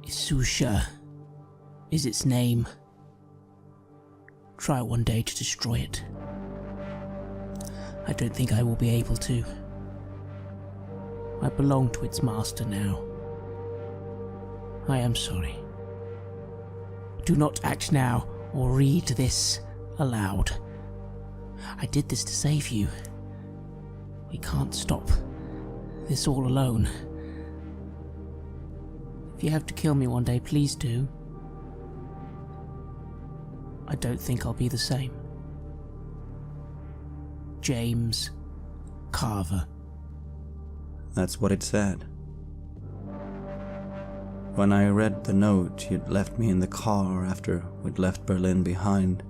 Isusha is its name. Try one day to destroy it. I don't think I will be able to. I belong to its master now. I am sorry. Do not act now or read this aloud. I did this to save you. We can't stop this all alone. If you have to kill me one day, please do. I don't think I'll be the same. James Carver. That's what it said. When I read the note you'd left me in the car after we'd left Berlin behind,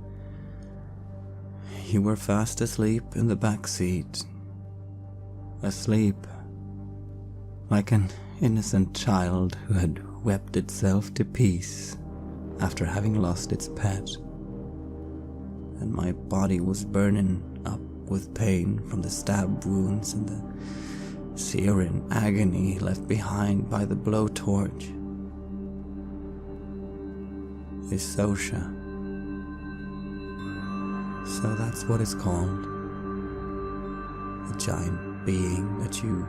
you were fast asleep in the back seat. Asleep like an innocent child who had wept itself to peace after having lost its pet. And my body was burning up with pain from the stab wounds and the searing agony left behind by the blowtorch. Isusha. So that's what it's called. The giant being that you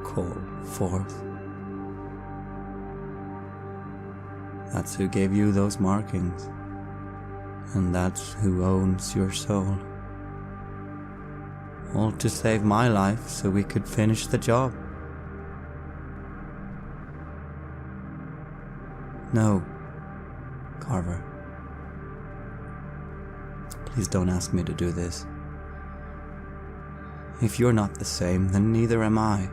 call forth. That's who gave you those markings. And that's who owns your soul. All to save my life so we could finish the job. No, Carver. Please don't ask me to do this. If you're not the same, then neither am I.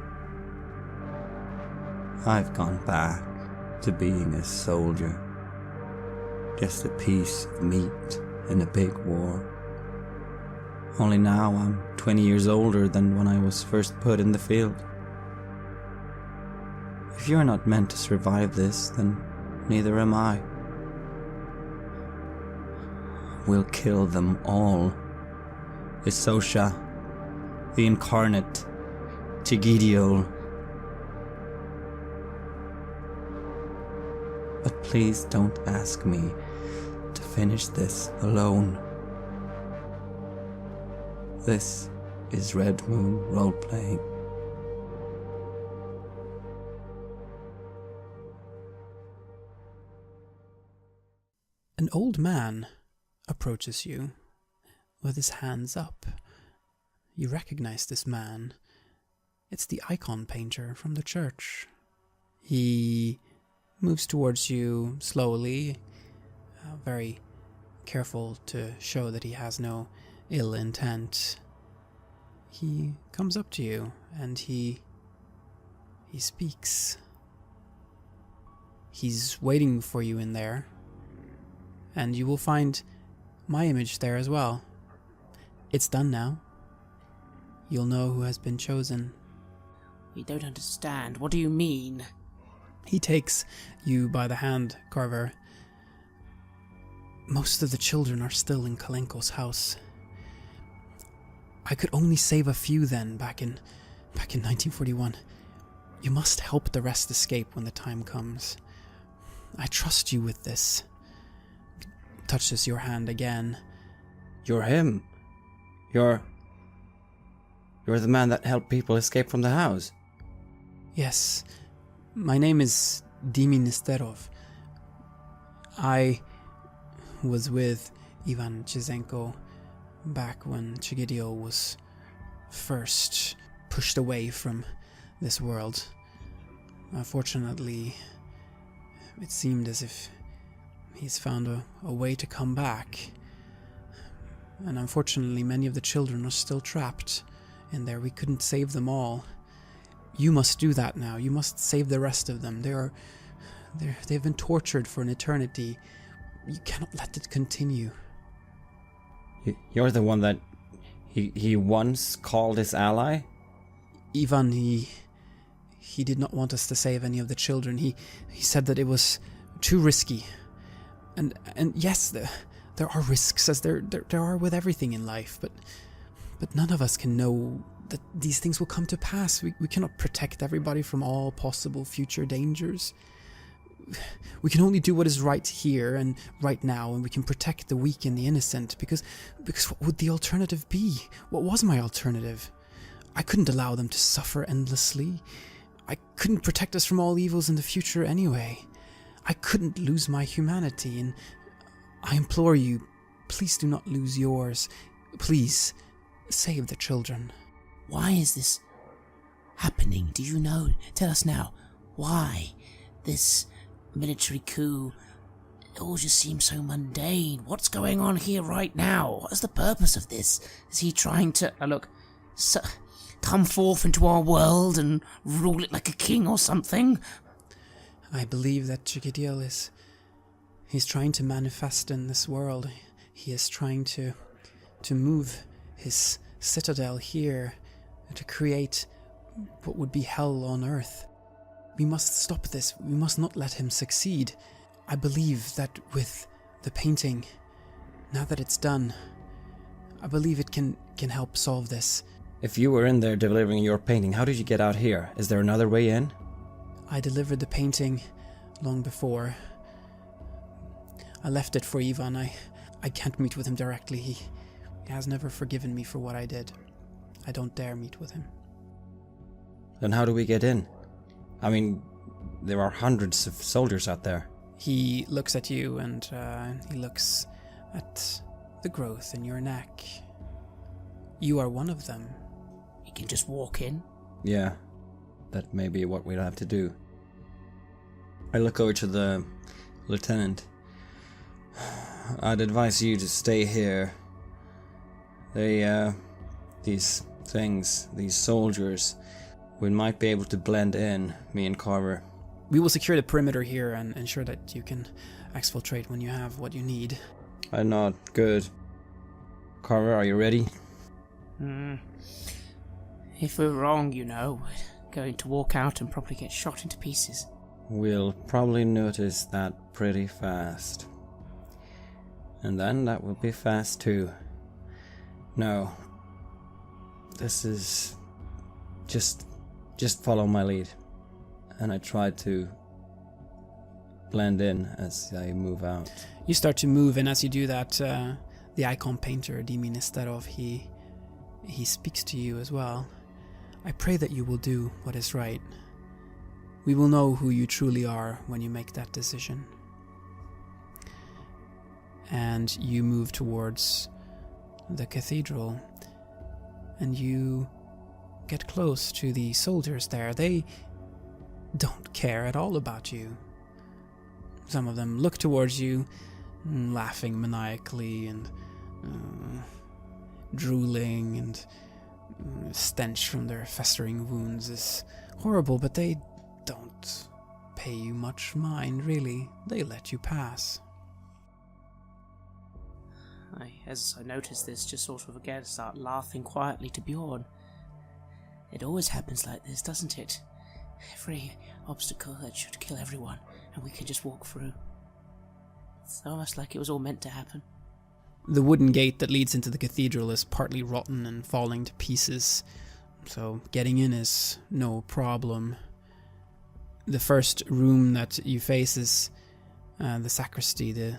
I've gone back to being a soldier. Just a piece of meat in a big war. Only now I'm 20 years older than when I was first put in the field. If you're not meant to survive this, then neither am I. We'll kill them all. Isusha, the incarnate, Chigidio. But please don't ask me to finish this alone. This is Red Moon Roleplaying. An old man approaches you with his hands up. You recognize this man. It's the icon painter from the church. He moves towards you slowly, very careful to show that he has no ill intent. He comes up to you and he speaks. He's waiting for you in there, and you will find my image there as well. It's done now. You'll know who has been chosen. We don't understand. What do you mean? He takes you by the hand, Carver. Most of the children are still in Kalenko's house. I could only save a few then, back in 1941. You must help the rest escape when the time comes. I trust you with this. Touches your hand again. You're him. You're the man that helped people escape from the house. Yes. My name is Diministerov. I was with Ivan Chizenko back when Chigidio was first pushed away from this world. Unfortunately, it seemed as if he's found a way to come back. And unfortunately, many of the children are still trapped in there. We couldn't save them all. You must do that now. You must save the rest of them. They've been tortured for an eternity. You cannot let it continue. You're the one that he once called his ally? Ivan, he did not want us to save any of the children. He said that it was too risky. And yes, there are risks, as there are with everything in life, but none of us can know that these things will come to pass. We cannot protect everybody from all possible future dangers. We can only do what is right here and right now, and we can protect the weak and the innocent, because what would the alternative be? What was my alternative? I couldn't allow them to suffer endlessly. I couldn't protect us from all evils in the future anyway. I couldn't lose my humanity, and I implore you, please do not lose yours. Please, save the children. Why is this happening? Do you know? Tell us now. Why? This military coup, it all just seems so mundane. What's going on here right now? What is the purpose of this? Is he trying to, come forth into our world and rule it like a king or something? I believe that Chikitiel he's trying to manifest in this world. He is trying to move his citadel here to create what would be hell on earth. We must stop this. We must not let him succeed. I believe that with the painting, now that it's done, I believe it can help solve this. If you were in there delivering your painting, how did you get out here? Is there another way in? I delivered the painting long before. I left it for Ivan. I can't meet with him directly. He has never forgiven me for what I did. I don't dare meet with him. Then how do we get in? I mean, there are hundreds of soldiers out there. He looks at you and he looks at the growth in your neck. You are one of them. You can just walk in. Yeah, that may be what we'd have to do. I look over to the lieutenant. I'd advise you to stay here. These soldiers, we might be able to blend in, me and Carver. We will secure the perimeter here and ensure that you can exfiltrate when you have what you need. I nod. Good. Carver, are you ready? If we're wrong, we're going to walk out and probably get shot into pieces. We'll probably notice that pretty fast. And then that will be fast too. No. This is... Just follow my lead. And I try to blend in as I move out. You start to move, and as you do that, the icon painter, Dimi Nesterov, he speaks to you as well. I pray that you will do what is right. We will know who you truly are when you make that decision. And you move towards the cathedral, and you get close to the soldiers there. They don't care at all about you. Some of them look towards you, laughing maniacally and drooling, and stench from their festering wounds is horrible, but they don't pay you much mind, really. They let you pass. As I notice this, just sort of again start laughing quietly to Bjorn. It always happens like this, doesn't it? Every obstacle that should kill everyone, and we can just walk through. It's almost like it was all meant to happen. The wooden gate that leads into the cathedral is partly rotten and falling to pieces, so getting in is no problem. The first room that you face is the sacristy. The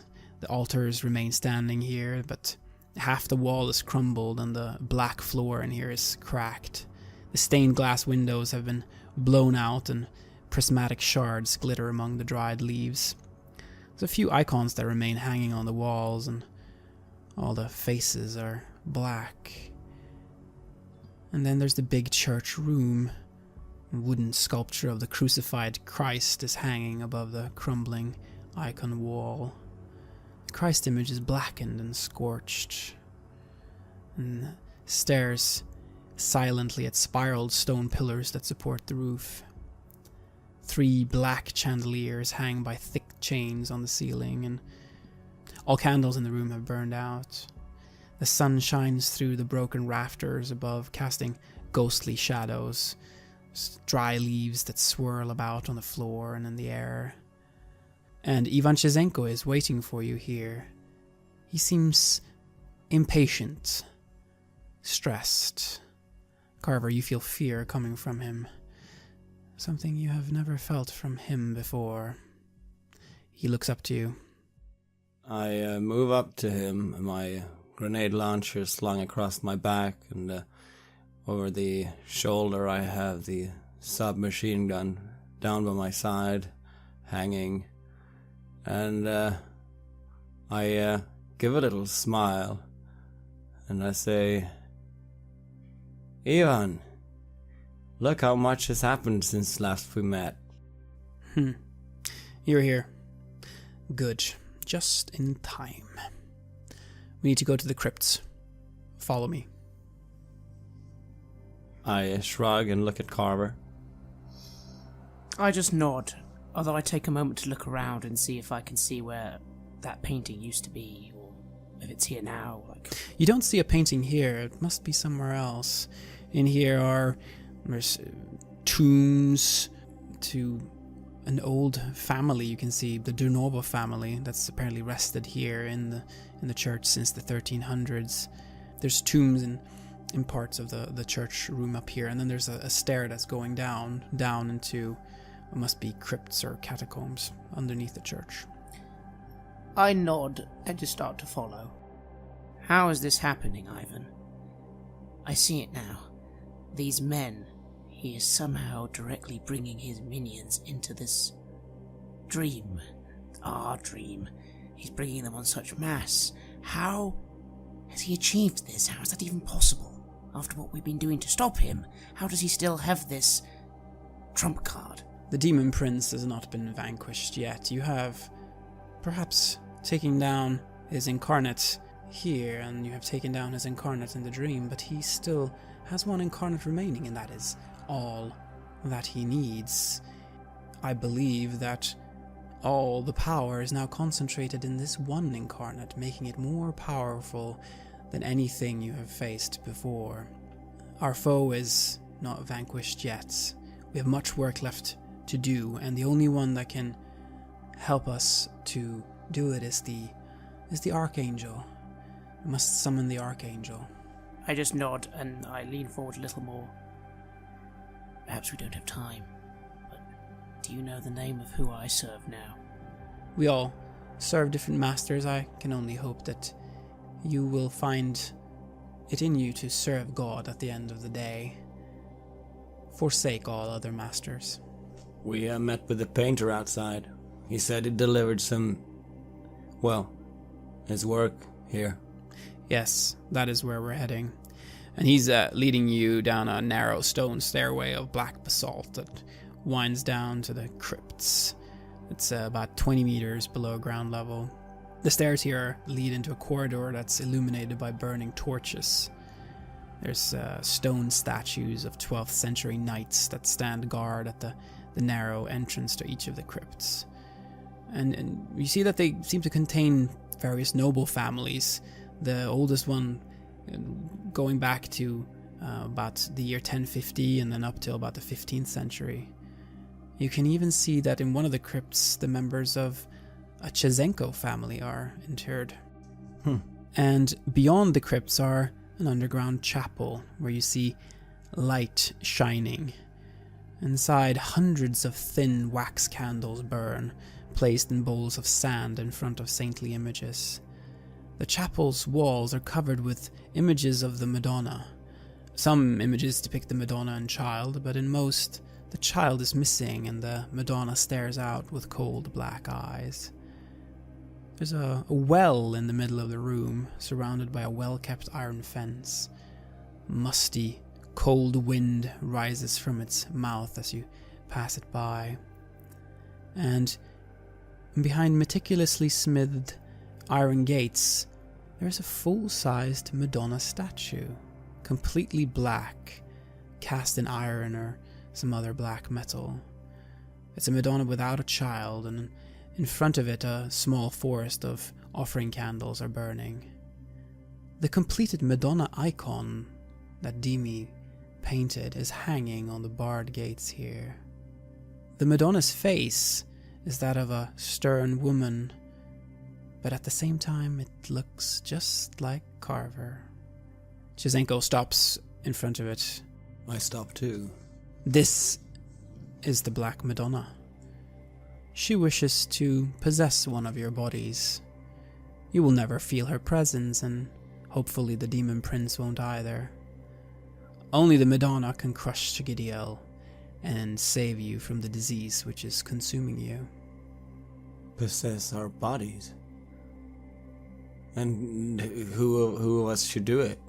altars remain standing here, but half the wall is crumbled and the black floor in here is cracked. The stained glass windows have been blown out and prismatic shards glitter among the dried leaves. There's a few icons that remain hanging on the walls, and all the faces are black. And then there's the big church room. A wooden sculpture of the crucified Christ is hanging above the crumbling icon wall. The Christ image is blackened and scorched, and stares silently at spiraled stone pillars that support the roof. 3 black chandeliers hang by thick chains on the ceiling, and all candles in the room have burned out. The sun shines through the broken rafters above, casting ghostly shadows, dry leaves that swirl about on the floor and in the air. And Ivan Chezenko is waiting for you here. He seems impatient, stressed. Carver, you feel fear coming from him. Something you have never felt from him before. He looks up to you. I move up to him, my grenade launcher slung across my back, and over the shoulder I have the submachine gun down by my side, hanging, and I give a little smile, and I say, Ivan, look how much has happened since last we met. You're here. Good. Just in time. We need to go to the crypts. Follow me. I shrug and look at Carver. I just nod, although I take a moment to look around and see if I can see where that painting used to be, or if it's here now. You don't see a painting here. It must be somewhere else. In here there's tombs to an old family. You can see the Durnova family that's apparently rested here in the church since the 1300s. There's tombs in parts of the church room up here, and then there's a stair that's going down into what must be crypts or catacombs underneath the church. I nod and just start to follow. How is this happening, Ivan? I see it now. These men, he is somehow directly bringing his minions into this dream. Our dream. He's bringing them on such mass. How has he achieved this? How is that even possible? After what we've been doing to stop him, how does he still have this trump card? The Demon Prince has not been vanquished yet. You have perhaps taken down his incarnate here, and you have taken down his incarnate in the dream, but he still has one incarnate remaining, and that is all that he needs. I believe that all the power is now concentrated in this one incarnate, making it more powerful than anything you have faced before. Our foe is not vanquished yet. We have much work left to do, and the only one that can help us to do it is the Archangel. We must summon the Archangel. I just nod and I lean forward a little more. Perhaps we don't have time, but do you know the name of who I serve now? We all serve different masters. I can only hope that you will find it in you to serve God at the end of the day. Forsake all other masters. We met with the painter outside. He said he delivered his work here. Yes, that is where we're heading. And he's leading you down a narrow stone stairway of black basalt that winds down to the crypts. It's about 20 meters below ground level. The stairs here lead into a corridor that's illuminated by burning torches. There's stone statues of 12th century knights that stand guard at the narrow entrance to each of the crypts. And you see that they seem to contain various noble families. The oldest one going back to about the year 1050 and then up till about the 15th century. You can even see that in one of the crypts the members of a Chesenko family are interred. And beyond the crypts are an underground chapel where you see light shining. Inside, hundreds of thin wax candles burn, placed in bowls of sand in front of saintly images. The chapel's walls are covered with images of the Madonna. Some images depict the Madonna and child, but in most, the child is missing and the Madonna stares out with cold black eyes. There's a well in the middle of the room, surrounded by a well-kept iron fence. Musty, cold wind rises from its mouth as you pass it by. And behind meticulously smithed iron gates, there's a full-sized Madonna statue, completely black, cast in iron or some other black metal. It's a Madonna without a child, and in front of it a small forest of offering candles are burning. The completed Madonna icon that Dimi painted is hanging on the barred gates here. The Madonna's face is that of a stern woman, but at the same time it looks just like Carver. Chesenko stops in front of it. I stop too. This is the Black Madonna. She wishes to possess one of your bodies. You will never feel her presence, and hopefully the demon prince won't either. Only the Madonna can crush Chigidiel and save you from the disease which is consuming you. Possess our bodies? And who of us should do it?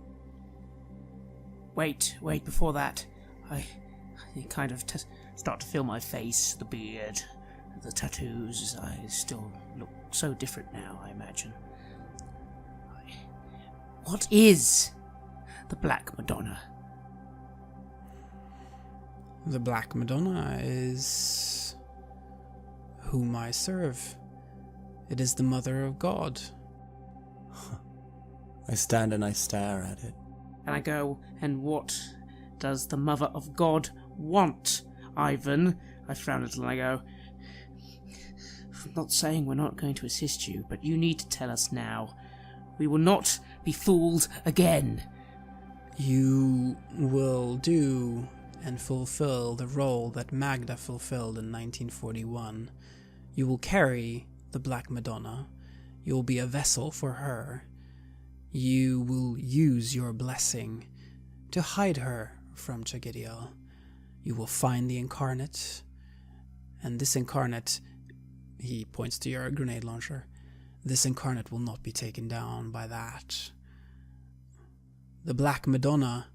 Wait, before that, I kind of start to feel my face, the beard, the tattoos. I still look so different now, I imagine. What is the Black Madonna? The Black Madonna is whom I serve. It is the Mother of God. I stand and I stare at it. And I go, and what does the Mother of God want, Ivan? I frown a little and I go, I'm not saying we're not going to assist you, but you need to tell us now. We will not be fooled again. You will do and fulfill the role that Magda fulfilled in 1941. You will carry the Black Madonna. You will be a vessel for her. You will use your blessing to hide her from Chigidiel. You will find the incarnate, and this incarnate, he points to your grenade launcher, this incarnate will not be taken down by that. The Black Madonna,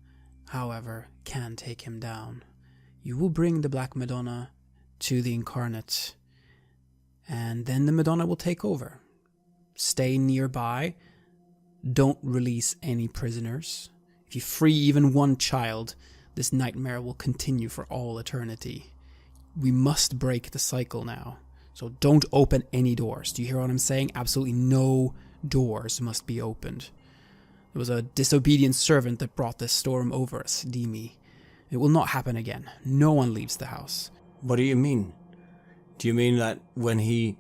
however, can take him down. You will bring the Black Madonna to the incarnate, and then the Madonna will take over. Stay nearby. Don't release any prisoners. If you free even one child, this nightmare will continue for all eternity. We must break the cycle now. So don't open any doors. Do you hear what I'm saying? Absolutely no doors must be opened. It was a disobedient servant that brought this storm over us, Dimi. It will not happen again. No one leaves the house. What do you mean? Do you mean that when he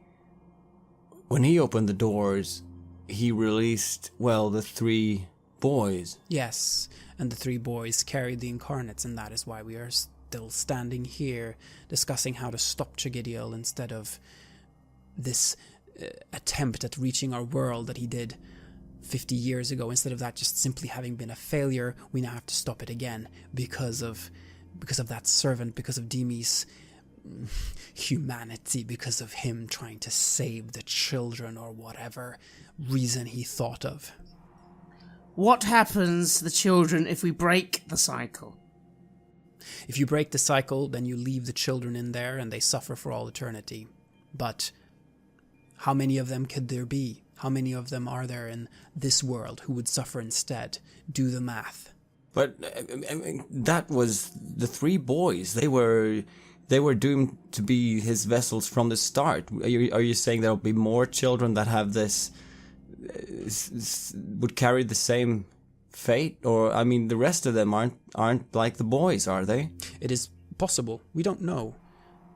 opened the doors, he released, well, the 3 boys? Yes, and the 3 boys carried the incarnates, and that is why we are still standing here discussing how to stop Chigidiel instead of this attempt at reaching our world that he did 50 years ago. Instead of that just simply having been a failure, we now have to stop it again because of that servant, because of Dimi's humanity, because of him trying to save the children or whatever reason he thought of. What happens to the children if we break the cycle? If you break the cycle, then you leave the children in there and they suffer for all eternity. But how many of them could there be? How many of them are there in this world who would suffer instead? Do the math. But I mean, that was the 3 boys. They were doomed to be his vessels from the start. Are you saying there'll be more children that have this would carry the same fate? Or I mean, the rest of them aren't like the boys, are they? It is possible. We don't know.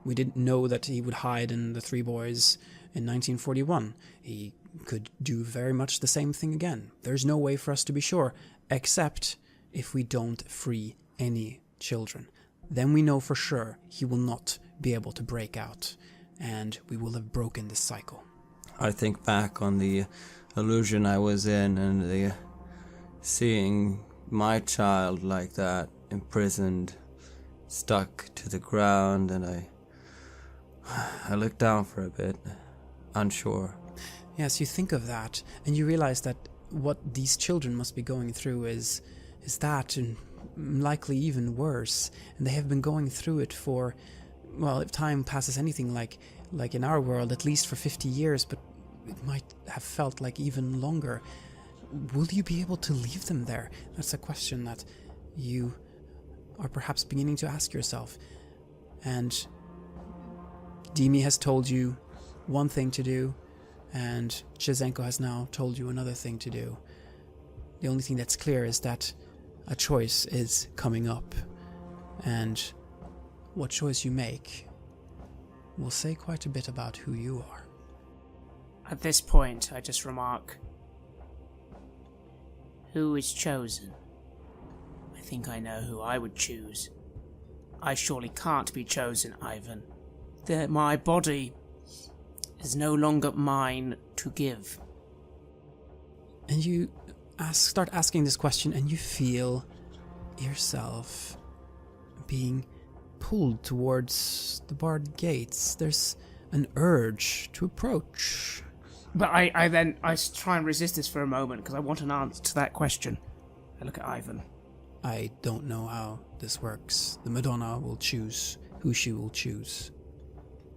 We didn't know that he would hide in the 3 boys in 1941. He could do very much the same thing again. There's no way for us to be sure, except if we don't free any children. Then we know for sure he will not be able to break out, and we will have broken this cycle. I think back on the illusion I was in, and the seeing my child like that, imprisoned, stuck to the ground, and I looked down for a bit, unsure. Yes, you think of that, and you realize that what these children must be going through is that, and likely even worse. And they have been going through it for, well, if time passes anything like in our world, at least for 50 years, but it might have felt like even longer. Will you be able to leave them there? That's a question that you are perhaps beginning to ask yourself. And Dimi has told you one thing to do, and Chizenko has now told you another thing to do. The only thing that's clear is that a choice is coming up, and what choice you make will say quite a bit about who you are. At this point, I just remark, who is chosen? I think I know who I would choose. I surely can't be chosen, Ivan. My body is no longer mine to give. And you start asking this question, and you feel yourself being pulled towards the barred gates. There's an urge to approach. But I try and resist this for a moment because I want an answer to that question. I look at Ivan. I don't know how this works. The Madonna will choose who she will choose,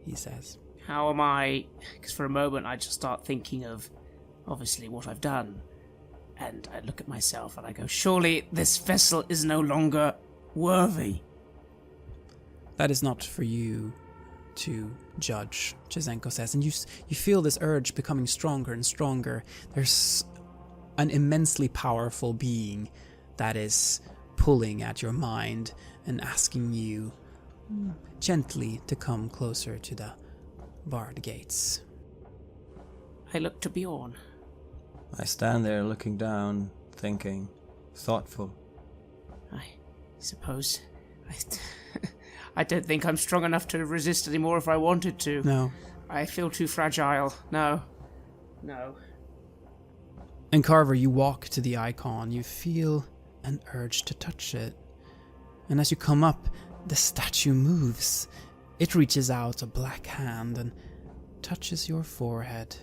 he says. How am I... Because for a moment I just start thinking of, obviously, what I've done. And I look at myself and I go, surely this vessel is no longer worthy. That is not for you to judge, Chizenko says. And you feel this urge becoming stronger and stronger. There's an immensely powerful being that is pulling at your mind and asking you gently to come closer to the barred gates. I look to Bjorn. I stand there looking down, thinking, thoughtful. I suppose... I don't think I'm strong enough to resist anymore if I wanted to. No. I feel too fragile. No. And Carver, you walk to the icon. You feel an urge to touch it. And as you come up, the statue moves. It reaches out a black hand and touches your forehead.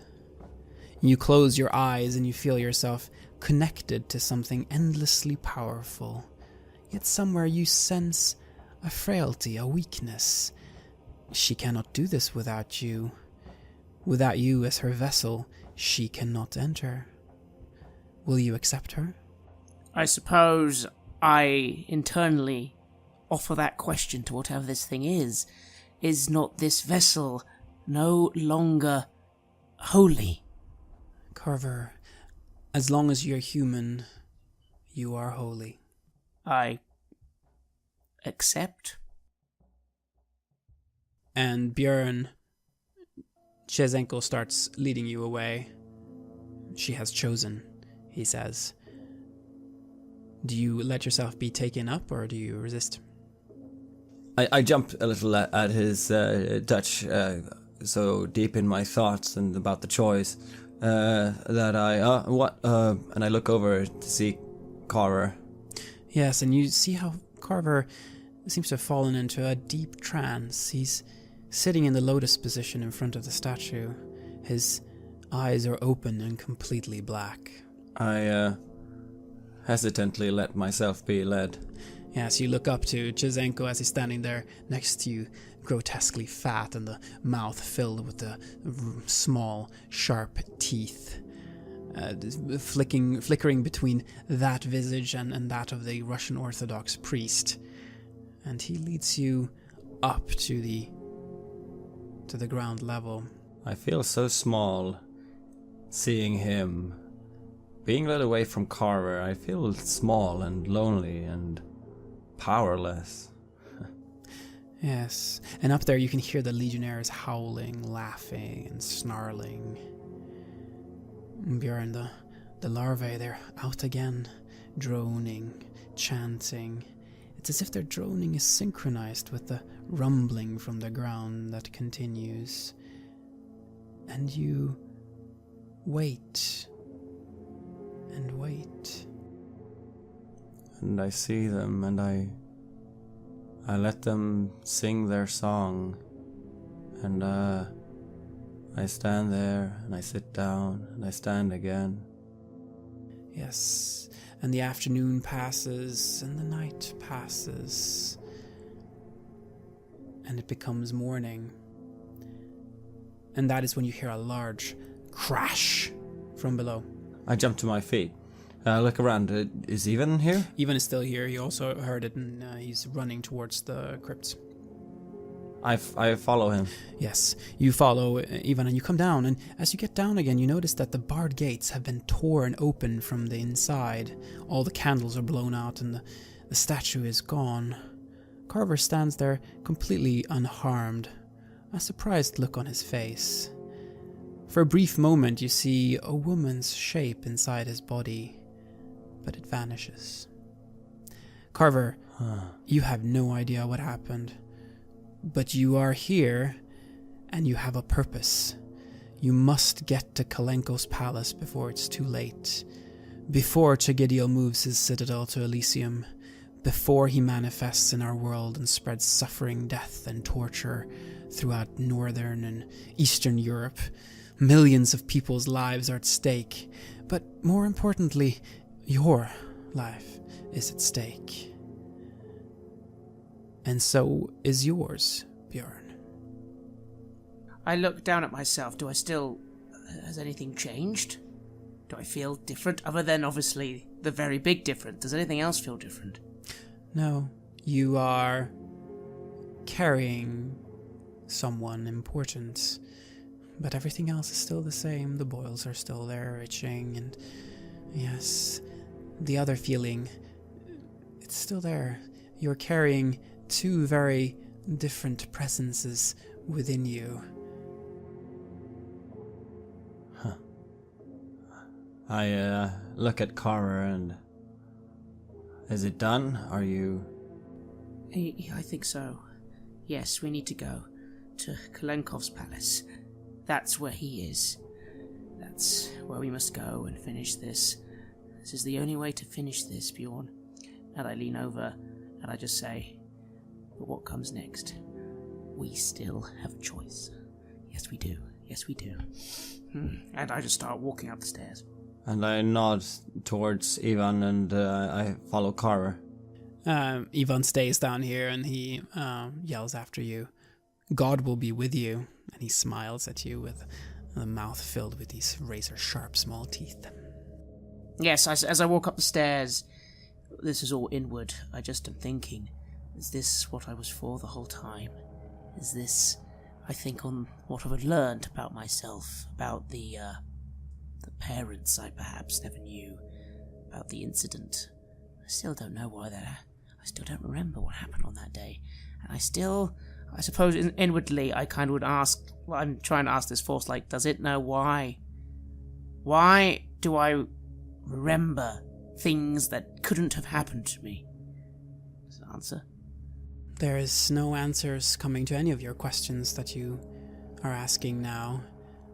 You close your eyes and you feel yourself connected to something endlessly powerful. Yet somewhere you sense a frailty, a weakness. She cannot do this without you. Without you as her vessel, she cannot enter. Will you accept her? I suppose I internally offer that question to whatever this thing is. Is not this vessel no longer holy? Carver, as long as you're human, you are holy. I accept. And Björn, Chizenko starts leading you away. She has chosen, he says. Do you let yourself be taken up, or do you resist? I jumped a little at his touch, so deep in my thoughts and about the choice that and I look over to see Carver. Yes, and you see how Carver seems to have fallen into a deep trance. He's sitting in the lotus position in front of the statue. His eyes are open and completely black. I hesitantly let myself be led. Yes, you look up to Chizenko as he's standing there next to you, grotesquely fat and the mouth filled with the small, sharp teeth. Flickering between that visage and that of the Russian Orthodox priest. And he leads you up to the ground level. I feel so small seeing him. Being led away from Carver, I feel small and lonely and powerless. Yes, and up there you can hear the legionnaires howling, laughing, and snarling. Bjorn, the larvae, they're out again, droning, chanting. It's as if their droning is synchronized with the rumbling from the ground that continues. And you wait and wait. And I see them, and I let them sing their song, and I stand there, and I sit down, and I stand again. Yes, and the afternoon passes, and the night passes, and it becomes morning. And that is when you hear a large crash from below. I jump to my feet. Look around. Is Ivan here? Ivan is still here. He also heard it, and he's running towards the crypts. I follow him. Yes, you follow Ivan, and you come down, and as you get down again, you notice that the barred gates have been torn open from the inside. All the candles are blown out, and the statue is gone. Carver stands there completely unharmed, a surprised look on his face. For a brief moment, you see a woman's shape inside his body, but it vanishes. Carver, you have no idea what happened, but you are here, and you have a purpose. You must get to Kalenko's palace before it's too late. Before Chagidio moves his citadel to Elysium. Before he manifests in our world and spreads suffering, death, and torture throughout northern and eastern Europe. Millions of people's lives are at stake. But more importantly, your life is at stake. And so is yours, Bjorn. I look down at myself. Do I still... Has anything changed? Do I feel different? Other than, obviously, the very big difference. Does anything else feel different? No, you are carrying someone important. But everything else is still the same. The boils are still there, itching, and yes, the other feeling, it's still there. You're carrying two very different presences within you. Huh. I look at Kara and... Is it done? Are you... I think so. Yes, we need to go to Kalenkov's palace. That's where he is. That's where we must go and finish this. This is the only way to finish this, Bjorn. And I lean over and I just say, but what comes next? We still have a choice. Yes, we do. Yes, we do. And I just start walking up the stairs. And I nod towards Ivan and I follow Kara. Ivan stays down here and he yells after you. God will be with you. And he smiles at you with a mouth filled with these razor-sharp small teeth. Yes, as I walk up the stairs, this is all inward. I just am thinking, is this what I was for the whole time? Is this, I think, on what I have learned about myself, about the parents I perhaps never knew, about the incident. I still don't know why that... I still don't remember what happened on that day. And I suppose inwardly I kind of would ask, well, I'm trying to ask this force, like, does it know why? Why do I remember things that couldn't have happened to me? Is the answer? There is no answers coming to any of your questions that you are asking now.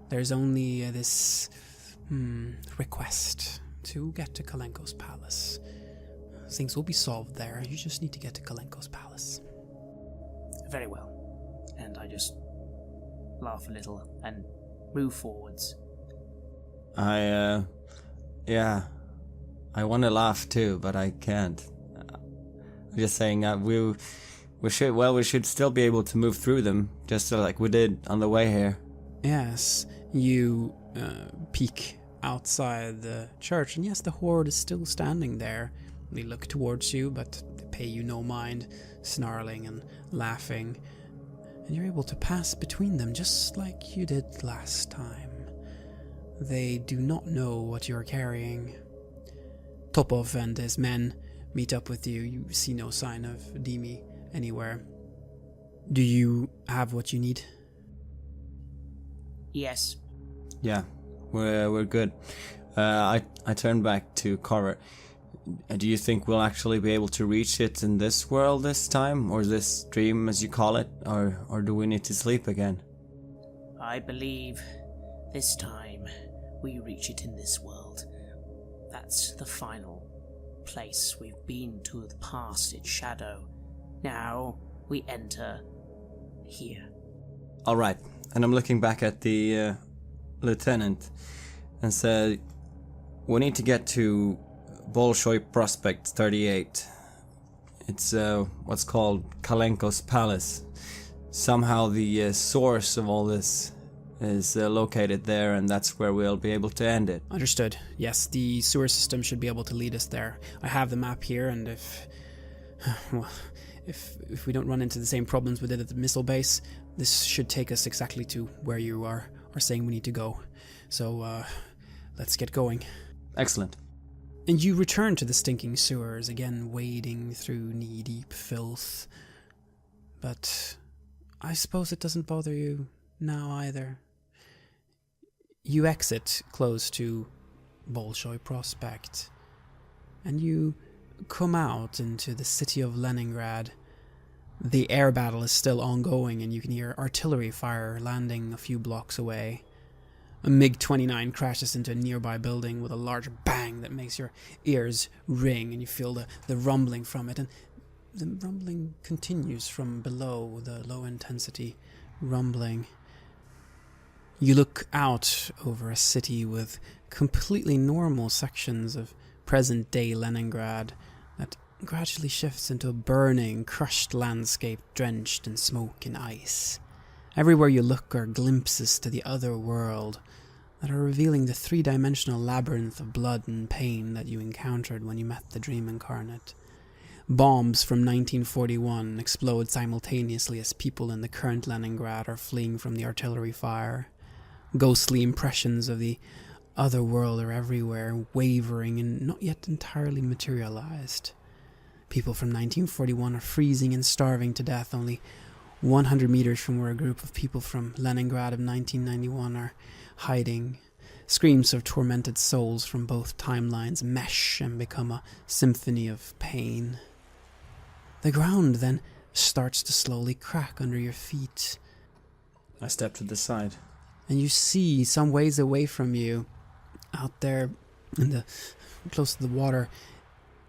There's only this request to get to Kalenko's palace. Things will be solved there. You just need to get to Kalenko's palace. Very well. And I just laugh a little and move forwards. I want to laugh too, but I can't. I'm just saying that we should still be able to move through them, just like we did on the way here. Yes, you peek outside the church, and yes, the horde is still standing there. They look towards you, but they pay you no mind, snarling and laughing. And you're able to pass between them just like you did last time. They do not know what you're carrying. Topov and his men meet up with you. You see no sign of Dimi anywhere. Do you have what you need? Yes. Yeah, we're good. I turn back to Kara. Do you think we'll actually be able to reach it in this world this time? Or this dream, as you call it? Or do we need to sleep again? I believe this time we reach it in this world. That's the final place we've been to the past its shadow. Now we enter here. Alright, and I'm looking back at the lieutenant and said, we need to get to Bolshoi Prospect 38. It's what's called Kalenko's Palace. Somehow the source of all this is located there, and that's where we'll be able to end it. Understood. Yes, the sewer system should be able to lead us there. I have the map here, and if we don't run into the same problems we did at the missile base, this should take us exactly to where you are saying we need to go. So, let's get going. Excellent. And you return to the stinking sewers, again wading through knee-deep filth. But I suppose it doesn't bother you now either. You exit close to Bolshoi Prospect, and you come out into the city of Leningrad. The air battle is still ongoing, and you can hear artillery fire landing a few blocks away. A MiG-29 crashes into a nearby building with a large bang that makes your ears ring, and you feel the rumbling from it. And the rumbling continues from below, the low-intensity rumbling. You look out over a city with completely normal sections of present-day Leningrad that gradually shifts into a burning, crushed landscape drenched in smoke and ice. Everywhere you look are glimpses to the other world that are revealing the three-dimensional labyrinth of blood and pain that you encountered when you met the Dream Incarnate. Bombs from 1941 explode simultaneously as people in the current Leningrad are fleeing from the artillery fire. Ghostly impressions of the other world are everywhere, wavering and not yet entirely materialized. People from 1941 are freezing and starving to death only 100 meters from where a group of people from Leningrad of 1991 are hiding. Screams of tormented souls from both timelines mesh and become a symphony of pain. The ground then starts to slowly crack under your feet. I step to the side. And you see, some ways away from you, out there close to the water,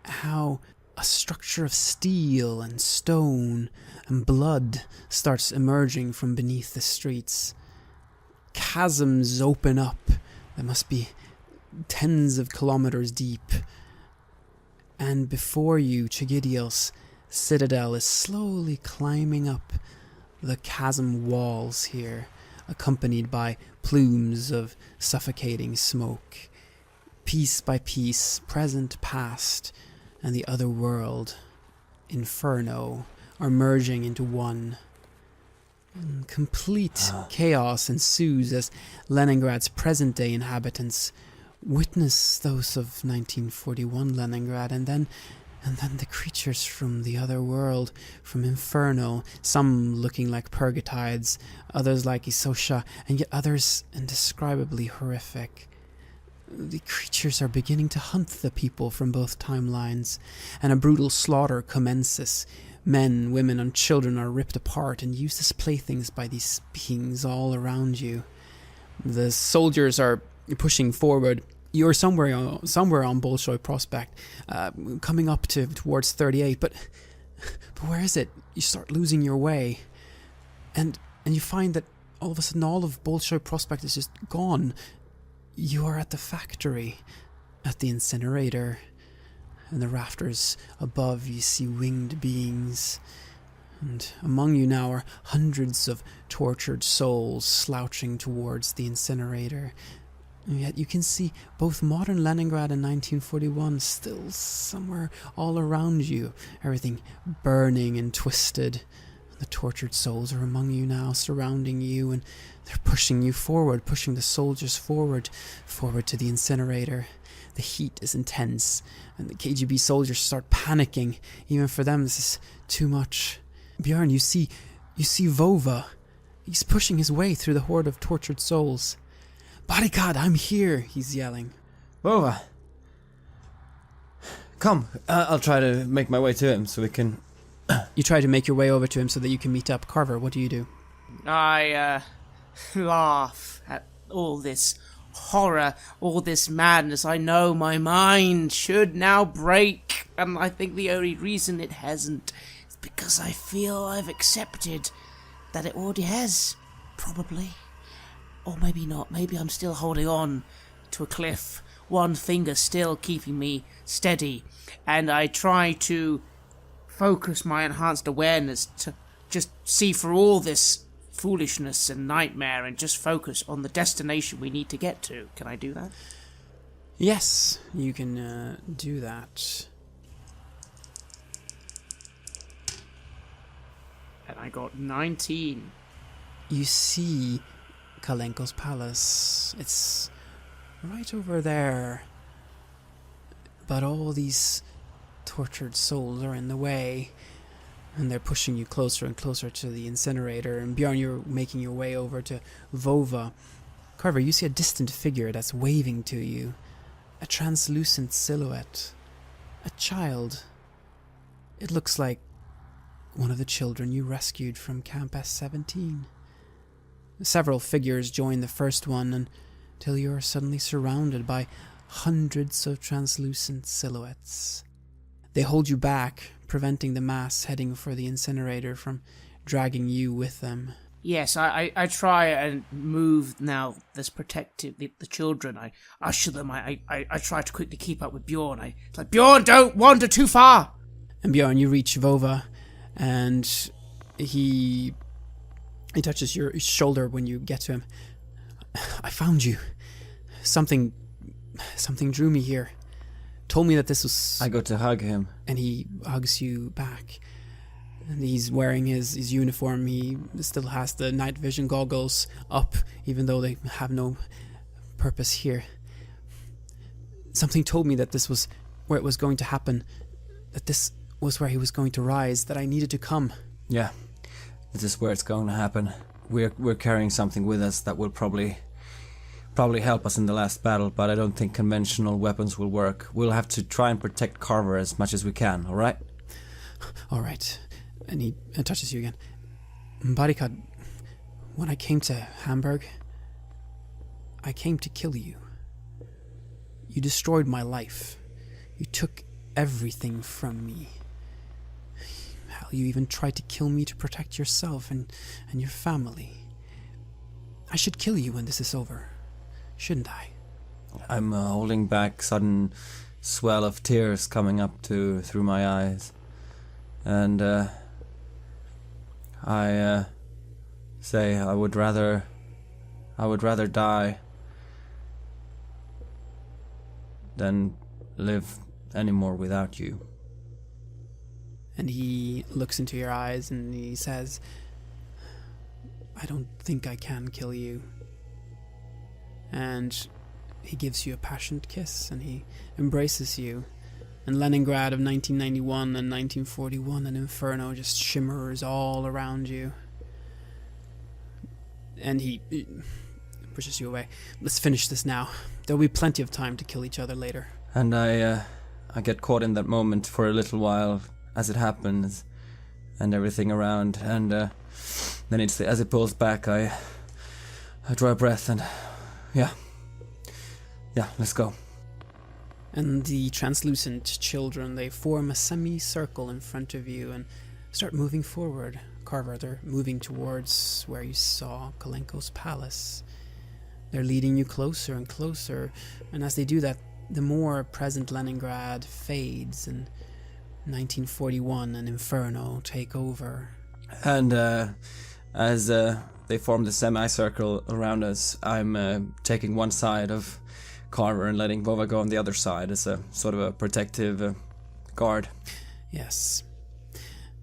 how a structure of steel and stone and blood starts emerging from beneath the streets. Chasms open up that must be tens of kilometers deep. And before you, Chigidiel's citadel is slowly climbing up the chasm walls here, accompanied by plumes of suffocating smoke. Piece by piece, present, past, and the other world, Inferno, are merging into one. And complete chaos ensues as Leningrad's present-day inhabitants witness those of 1941 Leningrad, and then the creatures from the other world, from Inferno, some looking like purgatides, others like Isosha, and yet others indescribably horrific. The creatures are beginning to hunt the people from both timelines, and a brutal slaughter commences. Men, women, and children are ripped apart and used as playthings by these beings all around you. The soldiers are pushing forward. You're somewhere on Bolshoi Prospect, coming up towards 38, but where is it? You start losing your way, and you find that all of a sudden all of Bolshoi Prospect is just gone. You are at the factory, at the incinerator. In the rafters above you see winged beings, and among you now are hundreds of tortured souls slouching towards the incinerator. And yet you can see both modern Leningrad and 1941 still somewhere all around you, everything burning and twisted. The tortured souls are among you now, surrounding you, and they're pushing you forward, pushing the soldiers forward to the incinerator. The heat is intense, and the KGB soldiers start panicking. Even for them, this is too much. Björn, you see Vova. He's pushing his way through the horde of tortured souls. Barricade, I'm here, he's yelling. Vova! Come, I'll try to make my way to him so we can... You try to make your way over to him so that you can meet up. Carver, what do you do? I laugh at all this horror, all this madness. I know my mind should now break, and I think the only reason it hasn't is because I feel I've accepted that it already has, probably. Or maybe not. Maybe I'm still holding on to a cliff, one finger still keeping me steady, and I try to focus my enhanced awareness to just see through all this foolishness and nightmare and just focus on the destination we need to get to. Can I do that? Yes, you can do that. And I got 19. You see Kalenko's palace. It's right over there. But all these tortured souls are in the way, and they're pushing you closer and closer to the incinerator. And Bjorn, you're making your way over to Vova. Carver, you see a distant figure that's waving to you. A translucent silhouette. A child. It looks like one of the children you rescued from Camp S-17. Several figures join the first one, and till you are suddenly surrounded by hundreds of translucent silhouettes. They hold you back, preventing the mass heading for the incinerator from dragging you with them. Yes, I try and move now. This protective the children. I usher them. I try to quickly keep up with Bjorn. It's like, Bjorn, don't wander too far. And Bjorn, you reach Vova, and he touches your shoulder when you get to him. I found you. Something drew me here. Told me that this was... I go to hug him. And he hugs you back. And he's wearing his uniform. He still has the night vision goggles up, even though they have no purpose here. Something told me that this was where it was going to happen. That this was where he was going to rise. That I needed to come. Yeah, this is where it's going to happen. We're carrying something with us that will probably help us in the last battle, but I don't think conventional weapons will work. We'll have to try and protect Carver as much as we can, alright? Alright. And he touches you again. Bodycut, when I came to Hamburg, I came to kill you. You destroyed my life. You took everything from me. Hell, you even tried to kill me to protect yourself and your family. I should kill you when this is over, shouldn't I? I'm holding back sudden swell of tears coming up through my eyes. And I say I would rather die than live anymore without you. And he looks into your eyes and he says, I don't think I can kill you. And he gives you a passionate kiss and he embraces you. And Leningrad of 1991 and 1941 and Inferno just shimmers all around you. And he pushes you away. Let's finish this now. There'll be plenty of time to kill each other later. And I get caught in that moment for a little while as it happens and everything around. And then as it pulls back, I draw a breath and yeah, let's go. And the translucent children, they form a semicircle in front of you and start moving forward. Carver, they're moving towards where you saw Kalenko's palace. They're leading you closer and closer, and as they do that, the more present Leningrad fades, and 1941 and Inferno take over. And as they form the semicircle around us, I'm taking one side of Carver and letting Vova go on the other side as a sort of a protective guard. Yes.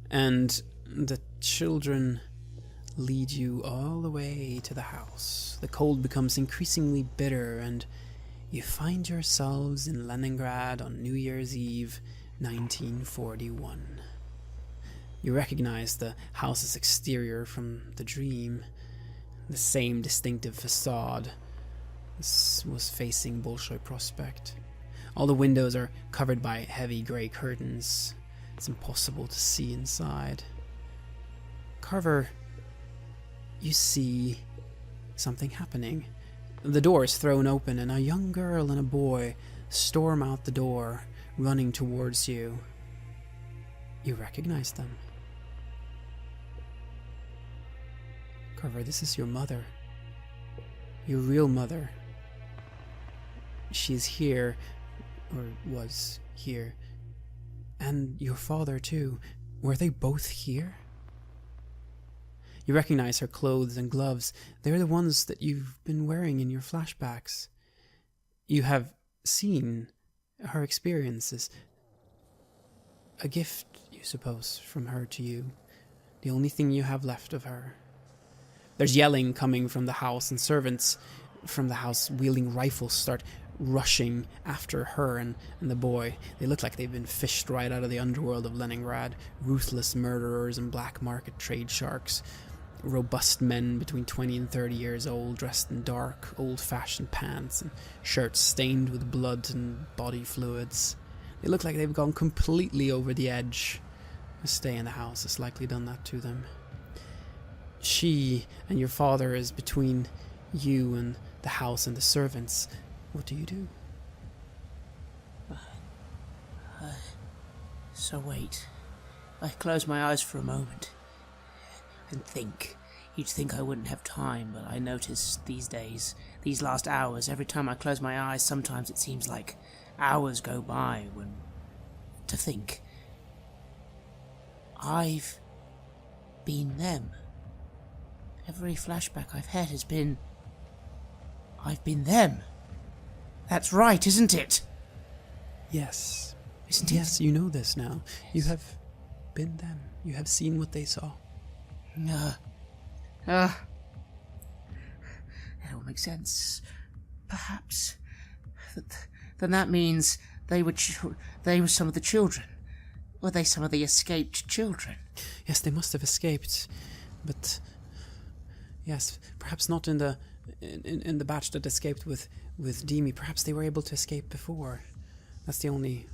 And the children lead you all the way to the house. The cold becomes increasingly bitter and you find yourselves in Leningrad on New Year's Eve, 1941. You recognize the house's exterior from the dream. The same distinctive facade. This was facing Bolshoi Prospect. All the windows are covered by heavy grey curtains. It's impossible to see inside. Carver, you see something happening. The door is thrown open and a young girl and a boy storm out the door, running towards you. You recognize them. Carver, this is your mother. Your real mother. She's here, or was here. And your father, too. Were they both here? You recognize her clothes and gloves. They're the ones that you've been wearing in your flashbacks. You have seen her experiences. A gift, you suppose, from her to you. The only thing you have left of her. There's yelling coming from the house, and servants from the house wielding rifles start rushing after her and the boy. They look like they've been fished right out of the underworld of Leningrad. Ruthless murderers and black market trade sharks. Robust men between 20 and 30 years old, dressed in dark, old-fashioned pants and shirts stained with blood and body fluids. They look like they've gone completely over the edge. A stay in the house has likely done that to them. She and your father is between you and the house and the servants. What do you do? So wait. I close my eyes for a moment and think. You'd think I wouldn't have time, but I notice these days, these last hours, every time I close my eyes, sometimes it seems like hours go by when... to think. I've been them. Every flashback I've had has been... I've been them. That's right, isn't it? Yes. Isn't it? Yes, you know this now. You have been them. You have seen what they saw. That all makes sense. Perhaps. Then that means they were some of the children. Were they some of the escaped children? Yes, they must have escaped, but yes, perhaps not in the batch that escaped with Demi. Perhaps they were able to escape before. That's the only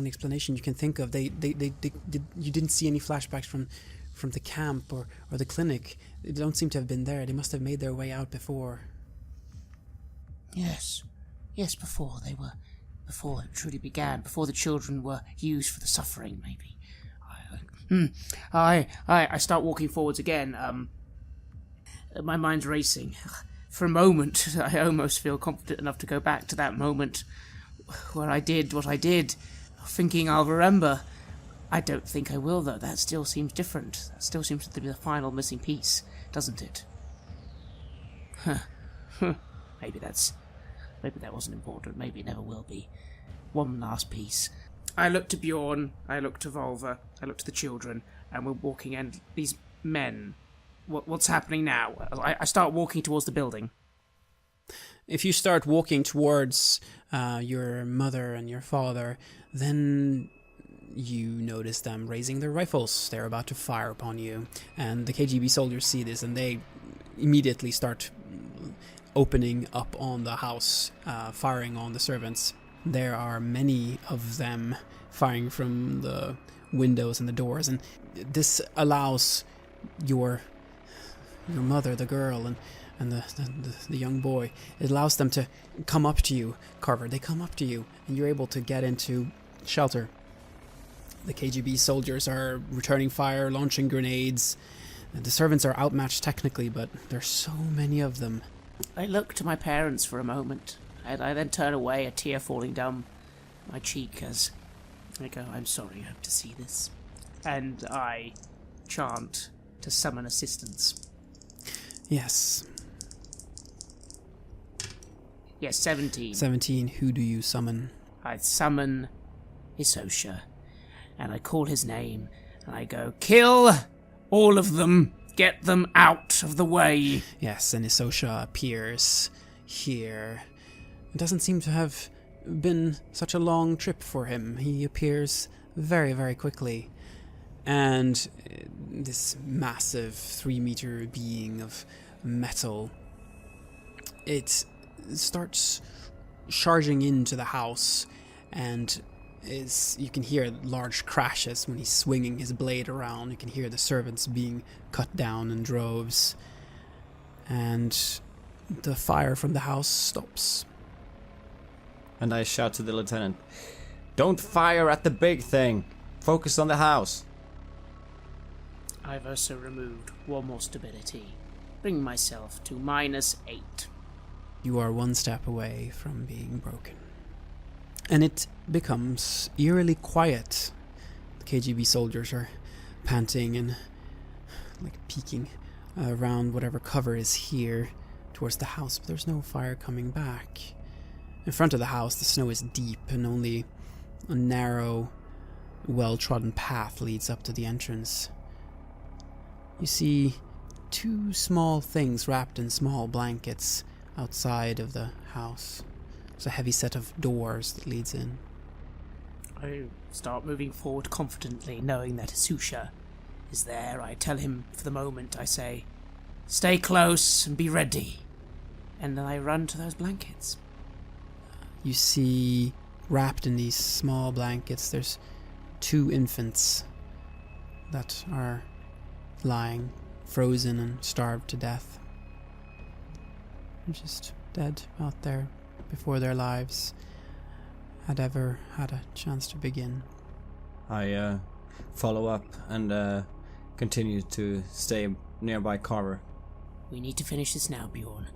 explanation you can think of. You didn't see any flashbacks from the camp or the clinic. They don't seem to have been there. They must have made their way out before. Yes, before it truly began, before the children were used for the suffering, maybe. I start walking forwards again. My mind's racing. For a moment, I almost feel confident enough to go back to that moment where I did what I did, thinking I'll remember. I don't think I will, though. That still seems different. That still seems to be the final missing piece, doesn't it? Maybe that wasn't important. Maybe it never will be. One last piece. I look to Bjorn, I look to Volva, I look to the children, and we're walking, and these men... What's happening now? I start walking towards the building. If you start walking towards your mother and your father, then you notice them raising their rifles. They're about to fire upon you. And the KGB soldiers see this, and they immediately start opening up on the house, firing on the servants. There are many of them firing from the windows and the doors, and this allows your mother, the girl, and the young boy, it allows them to come up to you, Carver. They come up to you, and you're able to get into shelter. The KGB soldiers are returning fire, launching grenades. The servants are outmatched technically, but there's so many of them. I look to my parents for a moment, and I then turn away, a tear falling down my cheek as I go, I'm sorry I have to see this. And I chant to summon assistance. Yes. Yes, 17. 17, who do you summon? I summon Isosha, and I call his name, and I go, kill all of them, get them out of the way. Yes, and Isosha appears here. It doesn't seem to have been such a long trip for him. He appears very, very quickly. And this massive 3-meter being of metal, it starts charging into the house, and you can hear large crashes when he's swinging his blade around. You can hear the servants being cut down in droves, and the fire from the house stops. And I shout to the lieutenant, "Don't fire at the big thing! Focus on the house!" I've also removed one more stability, bringing myself to -8. You are one step away from being broken. And it becomes eerily quiet. The KGB soldiers are panting and peeking around whatever cover is here towards the house, but there's no fire coming back. In front of the house, the snow is deep, and only a narrow, well-trodden path leads up to the entrance. You see 2 small things wrapped in small blankets outside of the house. There's a heavy set of doors that leads in. I start moving forward confidently, knowing that Isusha is there. I tell him for the moment, I say, stay close and be ready. And then I run to those blankets. You see, wrapped in these small blankets, there's 2 infants that are lying, frozen and starved to death. They're just dead out there before their lives had ever had a chance to begin. I follow up and continue to stay nearby Carver. We need to finish this now, Bjorn.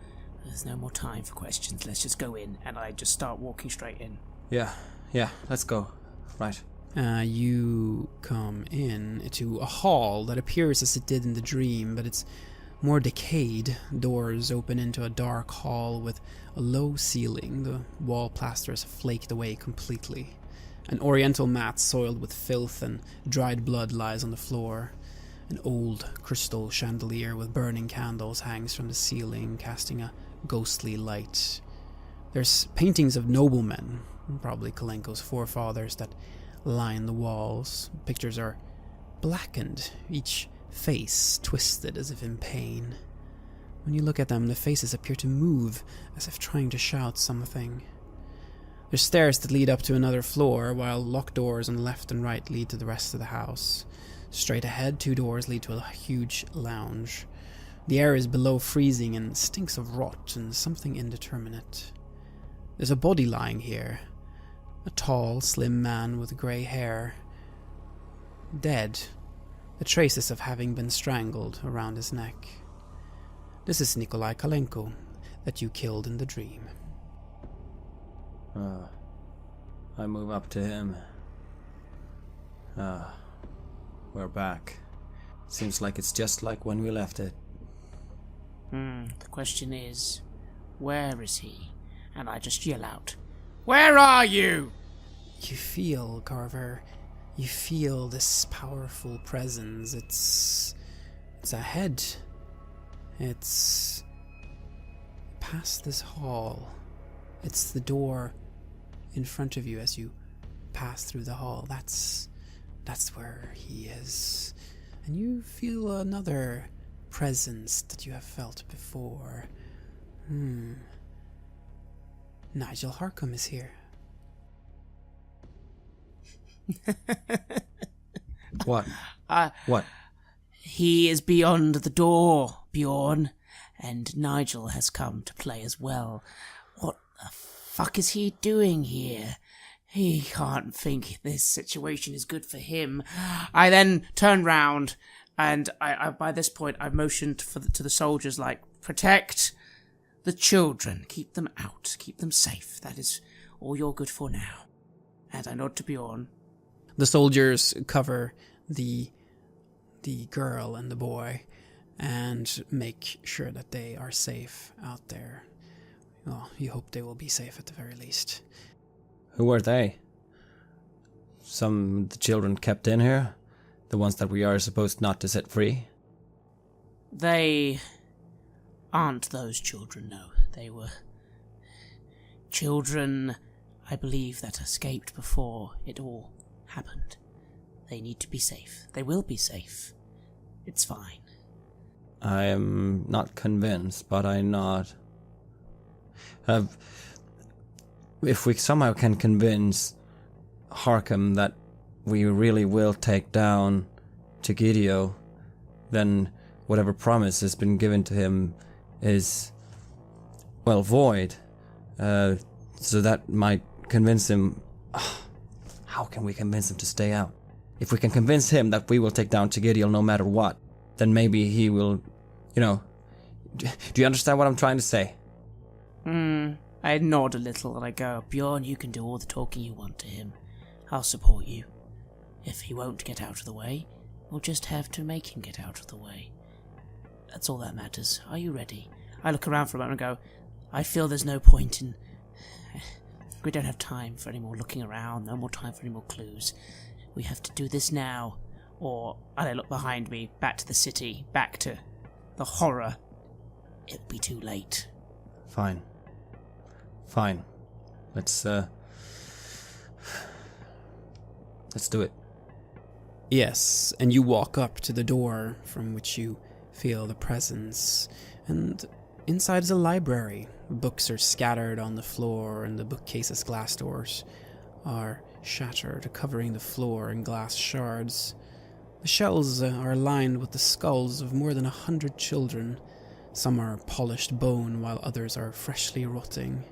There's no more time for questions. Let's just go in, and I just start walking straight in. Yeah, let's go. Right. You come in to a hall that appears as it did in the dream, but it's more decayed. Doors open into a dark hall with a low ceiling. The wall plaster is flaked away completely. An oriental mat soiled with filth and dried blood lies on the floor. An old crystal chandelier with burning candles hangs from the ceiling, casting a ghostly light. There's paintings of noblemen, probably Kalenko's forefathers, that line the walls. Pictures are blackened, each face twisted as if in pain. When you look at them, the faces appear to move, as if trying to shout something. There's stairs that lead up to another floor, while locked doors on the left and right lead to the rest of the house. Straight ahead, 2 doors lead to a huge lounge. The air is below freezing and stinks of rot and something indeterminate. There's a body lying here. A tall, slim man with grey hair. Dead. The traces of having been strangled around his neck. This is Nikolai Kalenko, that you killed in the dream. I move up to him. We're back. Seems like it's just like when we left it. The question is, where is he? And I just yell out, "Where are you?" You feel, Carver, you feel this powerful presence. It's ahead. It's past this hall. It's the door in front of you as you pass through the hall. That's where he is. And you feel another presence that you have felt before. Nigel Harcombe is here. What? What? He is beyond the door, Bjorn, and Nigel has come to play as well. What the fuck is he doing here? He can't think this situation is good for him. I then turn round, and I by this point I've motioned to the soldiers, like, protect the children, keep them out, keep them safe. That is all you're good for now. And I nod to Bjorn. The soldiers cover the girl and the boy and make sure that they are safe out there. Well, you hope they will be safe at the very least. Who are they? Some of the children kept in here? The ones that we are supposed not to set free? They aren't those children, no. They were children, I believe, that escaped before it all happened. They need to be safe. They will be safe. It's fine. I am not convinced, but I nod. If we somehow can convince Harcombe that we really will take down Chigidio, then whatever promise has been given to him is, well, void. So that might convince him. How can we convince him to stay out? If we can convince him that we will take down Chigidio no matter what, then maybe he will, Do you understand what I'm trying to say? I nod a little and I go, Bjorn, you can do all the talking you want to him. I'll support you. If he won't get out of the way, we'll just have to make him get out of the way. That's all that matters. Are you ready? I look around for a moment and go, I feel there's no point in... We don't have time for any more looking around, no more time for any more clues. We have to do this now, or... And I look behind me, back to the city, back to the horror. It'll be too late. Fine. Let's do it. Yes, and you walk up to the door from which you feel the presence, and inside is a library. Books are scattered on the floor, and the bookcase's glass doors are shattered, covering the floor in glass shards. The shelves are lined with the skulls of more than 100 children, Some are polished bone, while others are freshly rotting.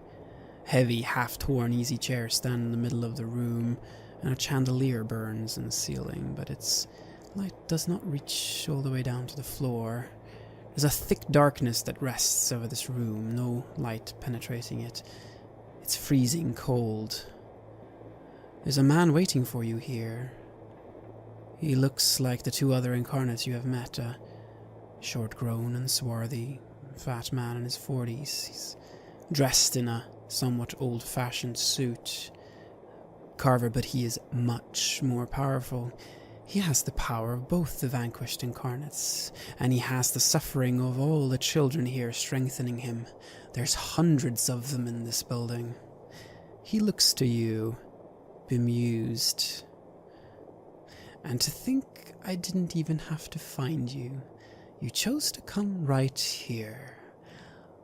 Heavy, half-torn easy chairs stand in the middle of the room, and a chandelier burns in the ceiling, but its light does not reach all the way down to the floor. There's a thick darkness that rests over this room, no light penetrating it. It's freezing cold. There's a man waiting for you here. He looks like the two other incarnates you have met, a short-grown and swarthy, fat man in his 40s. He's dressed in a somewhat old-fashioned suit. Carver, but he is much more powerful. He has the power of both the vanquished incarnates, and he has the suffering of all the children here strengthening him. There's hundreds of them in this building. He looks to you, bemused. And to think I didn't even have to find you. You chose to come right here,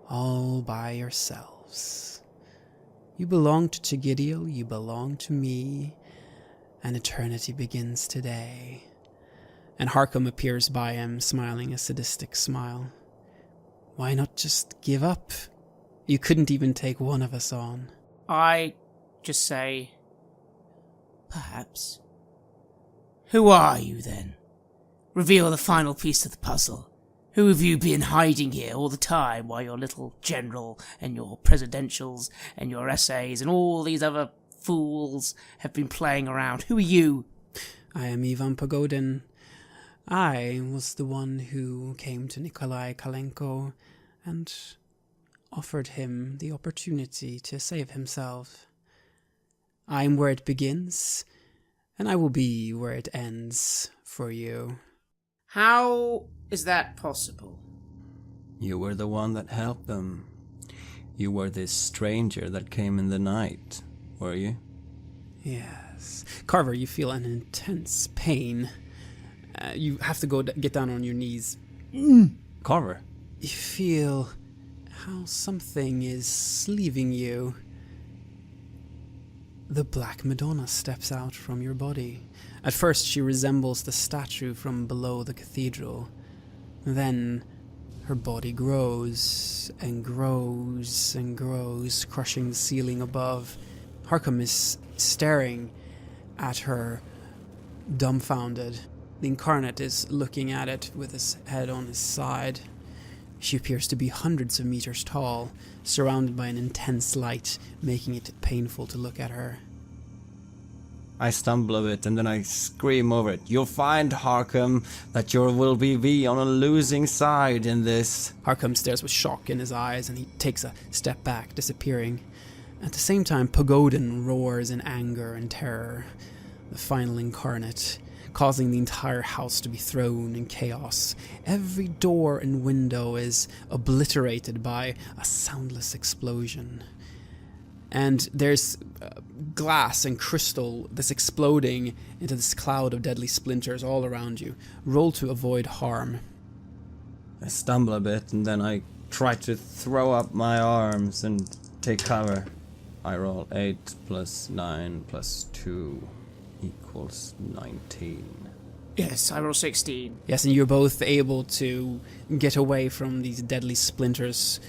all by yourselves. You belong to Chigidiel, you belong to me, and eternity begins today. And Harkham appears by him, smiling a sadistic smile. Why not just give up? You couldn't even take one of us on. I just say, perhaps. Who are you, then? Reveal the final piece of the puzzle. Who have you been hiding here all the time while your little general and your presidentials and your essays and all these other fools have been playing around? Who are you? I am Ivan Pagodin. I was the one who came to Nikolai Kalenko and offered him the opportunity to save himself. I am where it begins, and I will be where it ends for you. How is that possible? You were the one that helped them. You were this stranger that came in the night, were you? Yes. Carver, you feel an intense pain. You have to get down on your knees. Carver? You feel how something is leaving you. The Black Madonna steps out from your body. At first she resembles the statue from below the cathedral. Then her body grows and grows and grows, crushing the ceiling above. Harkham is staring at her, dumbfounded. The incarnate is looking at it with his head on his side. She appears to be hundreds of meters tall, surrounded by an intense light, making it painful to look at her. I stumble a bit and then I scream over it. You'll find, Harkham, that you will be on a losing side in this. Harkham stares with shock in his eyes and he takes a step back, disappearing. At the same time, Pagodin roars in anger and terror, the final incarnate, causing the entire house to be thrown in chaos. Every door and window is obliterated by a soundless explosion. And there's glass and crystal that's exploding into this cloud of deadly splinters all around you. Roll to avoid harm. I stumble a bit and then I try to throw up my arms and take cover. I roll 8 plus 9 plus 2 equals 19. Yes, I roll 16. Yes, and you're both able to get away from these deadly splinters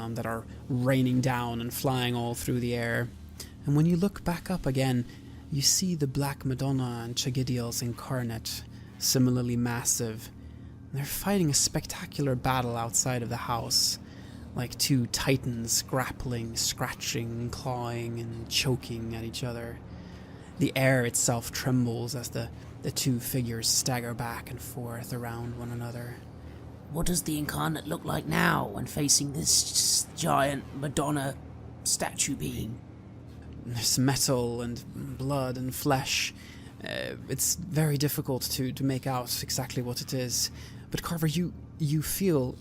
that are raining down and flying all through the air. And when you look back up again, you see the Black Madonna and Chigidiel's incarnate, similarly massive. They're fighting a spectacular battle outside of the house, like two titans grappling, scratching, clawing, and choking at each other. The air itself trembles as the two figures stagger back and forth around one another. What does the incarnate look like now when facing this giant Madonna statue being? There's metal and blood and flesh. It's very difficult to make out exactly what it is. But Carver, you feel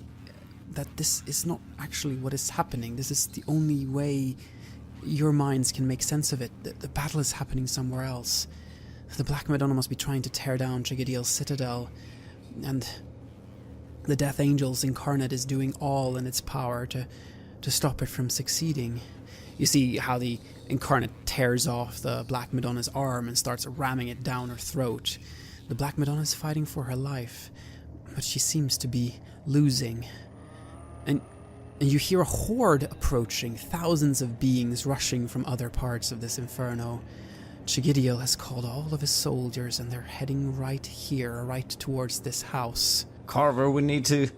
that this is not actually what is happening. This is the only way your minds can make sense of it. The battle is happening somewhere else. The Black Madonna must be trying to tear down Chigidiel's citadel, and the Death Angel's incarnate is doing all in its power to stop it from succeeding. You see how the incarnate tears off the Black Madonna's arm and starts ramming it down her throat. The Black Madonna is fighting for her life, but she seems to be losing. And you hear a horde approaching, thousands of beings rushing from other parts of this inferno. Chigidiel has called all of his soldiers, and they're heading right here, right towards this house. Carver, we need to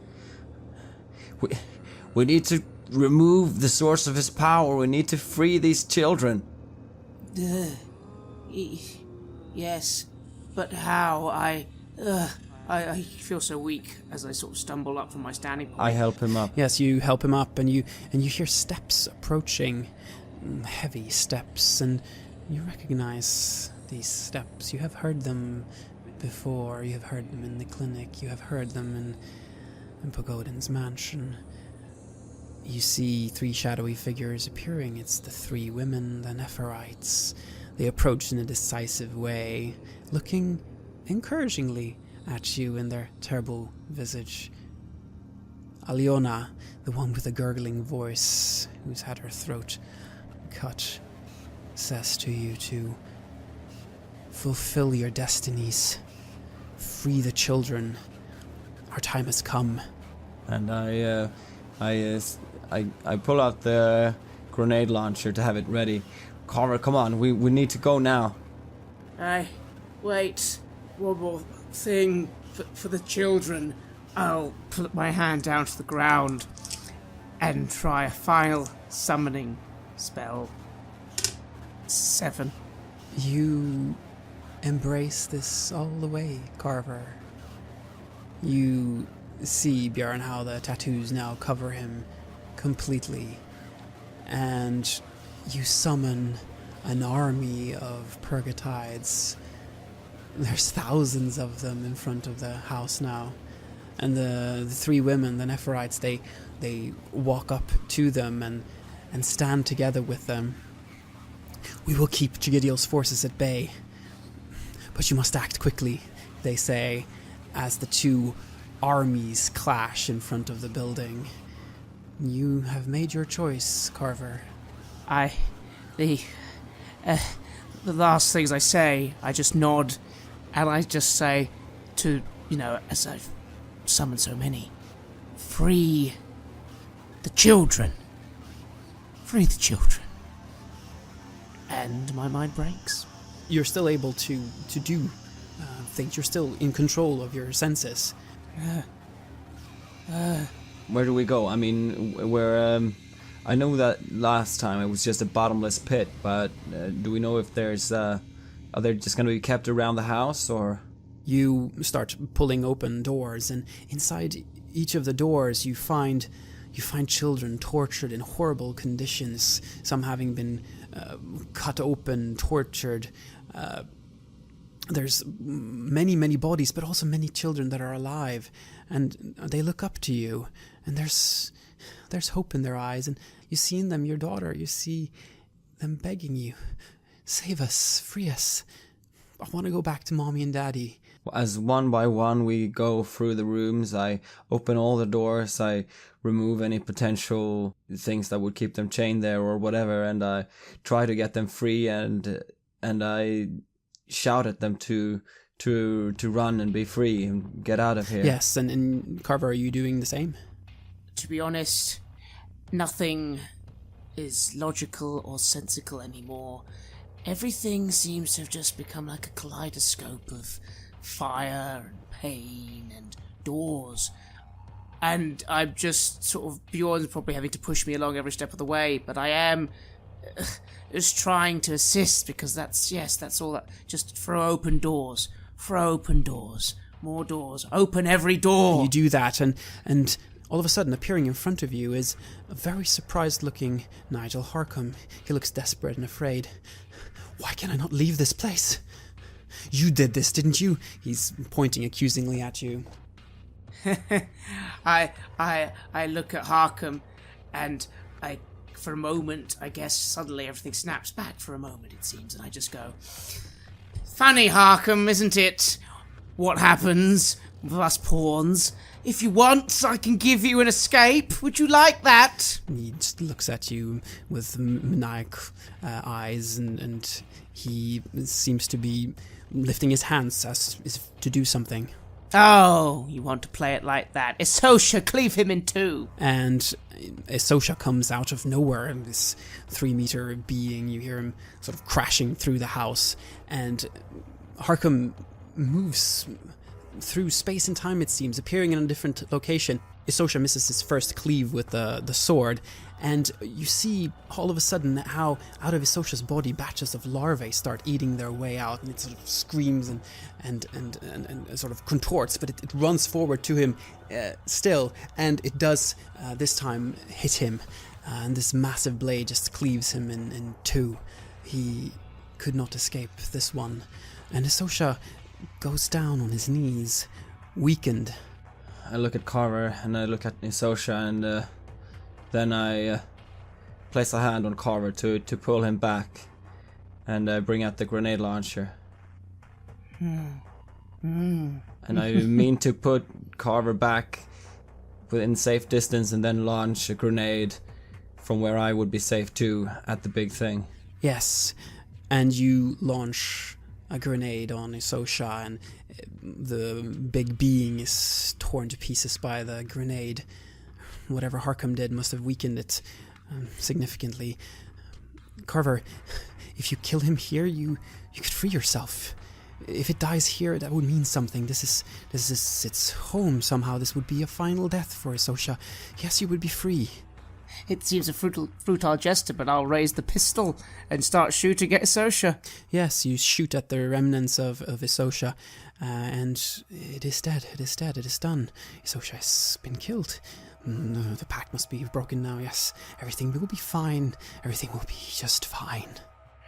remove the source of his power. We need to free these children. Yes, but how? I feel so weak as I sort of stumble up from my standing point. I help him up. Yes, you help him up, and you hear steps approaching, heavy steps, and you recognize these steps. You have heard them before. You have heard them in the clinic. You have heard them in Pagodin's mansion. You see 3 shadowy figures appearing. It's the 3 women, the Nephirites. They approach in a decisive way, looking encouragingly at you in their terrible visage. Aliona, the one with the gurgling voice, who's had her throat cut, says to you to fulfill your destinies, free the children. Our time has come. And I pull out the grenade launcher to have it ready. Carver, come on, we need to go now. Wait, one more thing for the children. I'll put my hand down to the ground and try a final summoning spell. 7. You embrace this all the way, Carver. You see, Bjorn, how the tattoos now cover him completely, and you summon an army of purgatides. There's thousands of them in front of the house now, and the 3 women, the Nephirites, they walk up to them and stand together with them. We will keep Chigidiel's forces at bay, but you must act quickly, they say, as the 2 armies clash in front of the building. You have made your choice, Carver. The last things I say, I just nod, and I just say to, as I've summoned so many, free the children. Free the children. And my mind breaks. You're still able to do things. You're still in control of your senses. Where do we go? I mean, I know that last time it was just a bottomless pit, but do we know if there's... are they just going to be kept around the house, or...? You start pulling open doors, and inside each of the doors you find children tortured in horrible conditions, some having been cut open, tortured. There's many bodies, but also many children that are alive, and they look up to you, and there's hope in their eyes, and you see in them your daughter. You see them begging you, save us, free us. I want to go back to Mommy and Daddy. As one by one we go through the rooms, I open all the doors, I remove any potential things that would keep them chained there or whatever, and I try to get them free, and I shout at them to run and be free and get out of here. Yes, and Carver, are you doing the same? To be honest, nothing is logical or sensical anymore. Everything seems to have just become like a kaleidoscope of fire and pain and doors. And I'm just sort of... Bjorn's probably having to push me along every step of the way, but I am just trying to assist, because that's all that... Just throw open doors. Throw open doors. More doors. Open every door! You do that, and all of a sudden, appearing in front of you is a very surprised-looking Nigel Harcombe. He looks desperate and afraid. Why can I not leave this place? You did this, didn't you? He's pointing accusingly at you. I look at Harcombe, and for a moment, I guess suddenly everything snaps back for a moment, it seems, and I just go, funny, Harcombe, isn't it? What happens with us pawns? If you want, I can give you an escape. Would you like that? He just looks at you with maniac eyes, and he seems to be lifting his hands as if to do something. Oh, you want to play it like that. Isosha, cleave him in two. And Isosha comes out of nowhere, and this 3-meter being, you hear him sort of crashing through the house, and Harkham moves through space and time, it seems, appearing in a different location. Isosha misses his first cleave with the sword, and you see all of a sudden how out of Isosha's body batches of larvae start eating their way out, and it sort of screams and sort of contorts, but it runs forward to him still, and it does this time hit him, and this massive blade just cleaves him in two. He could not escape this one, and Isosha goes down on his knees, weakened. I look at Carver and I look at Isosha, and then I place a hand on Carver to pull him back, and bring out the grenade launcher. And I mean to put Carver back within safe distance and then launch a grenade from where I would be safe too at the big thing. Yes, and you launch a grenade on Isosha, and the big being is torn to pieces by the grenade. Whatever Harkham did must have weakened it significantly. Carver, if you kill him here, you could free yourself. If it dies here, that would mean something. This is its home somehow. This would be a final death for Isosha. Yes, you would be free. It seems a futile gesture, but I'll raise the pistol and start shooting at Isosha. Yes, you shoot at the remnants of Isosha, and it is dead. It is dead. It is done. Isosha has been killed. The pact must be broken now. Yes, everything will be fine. Everything will be just fine.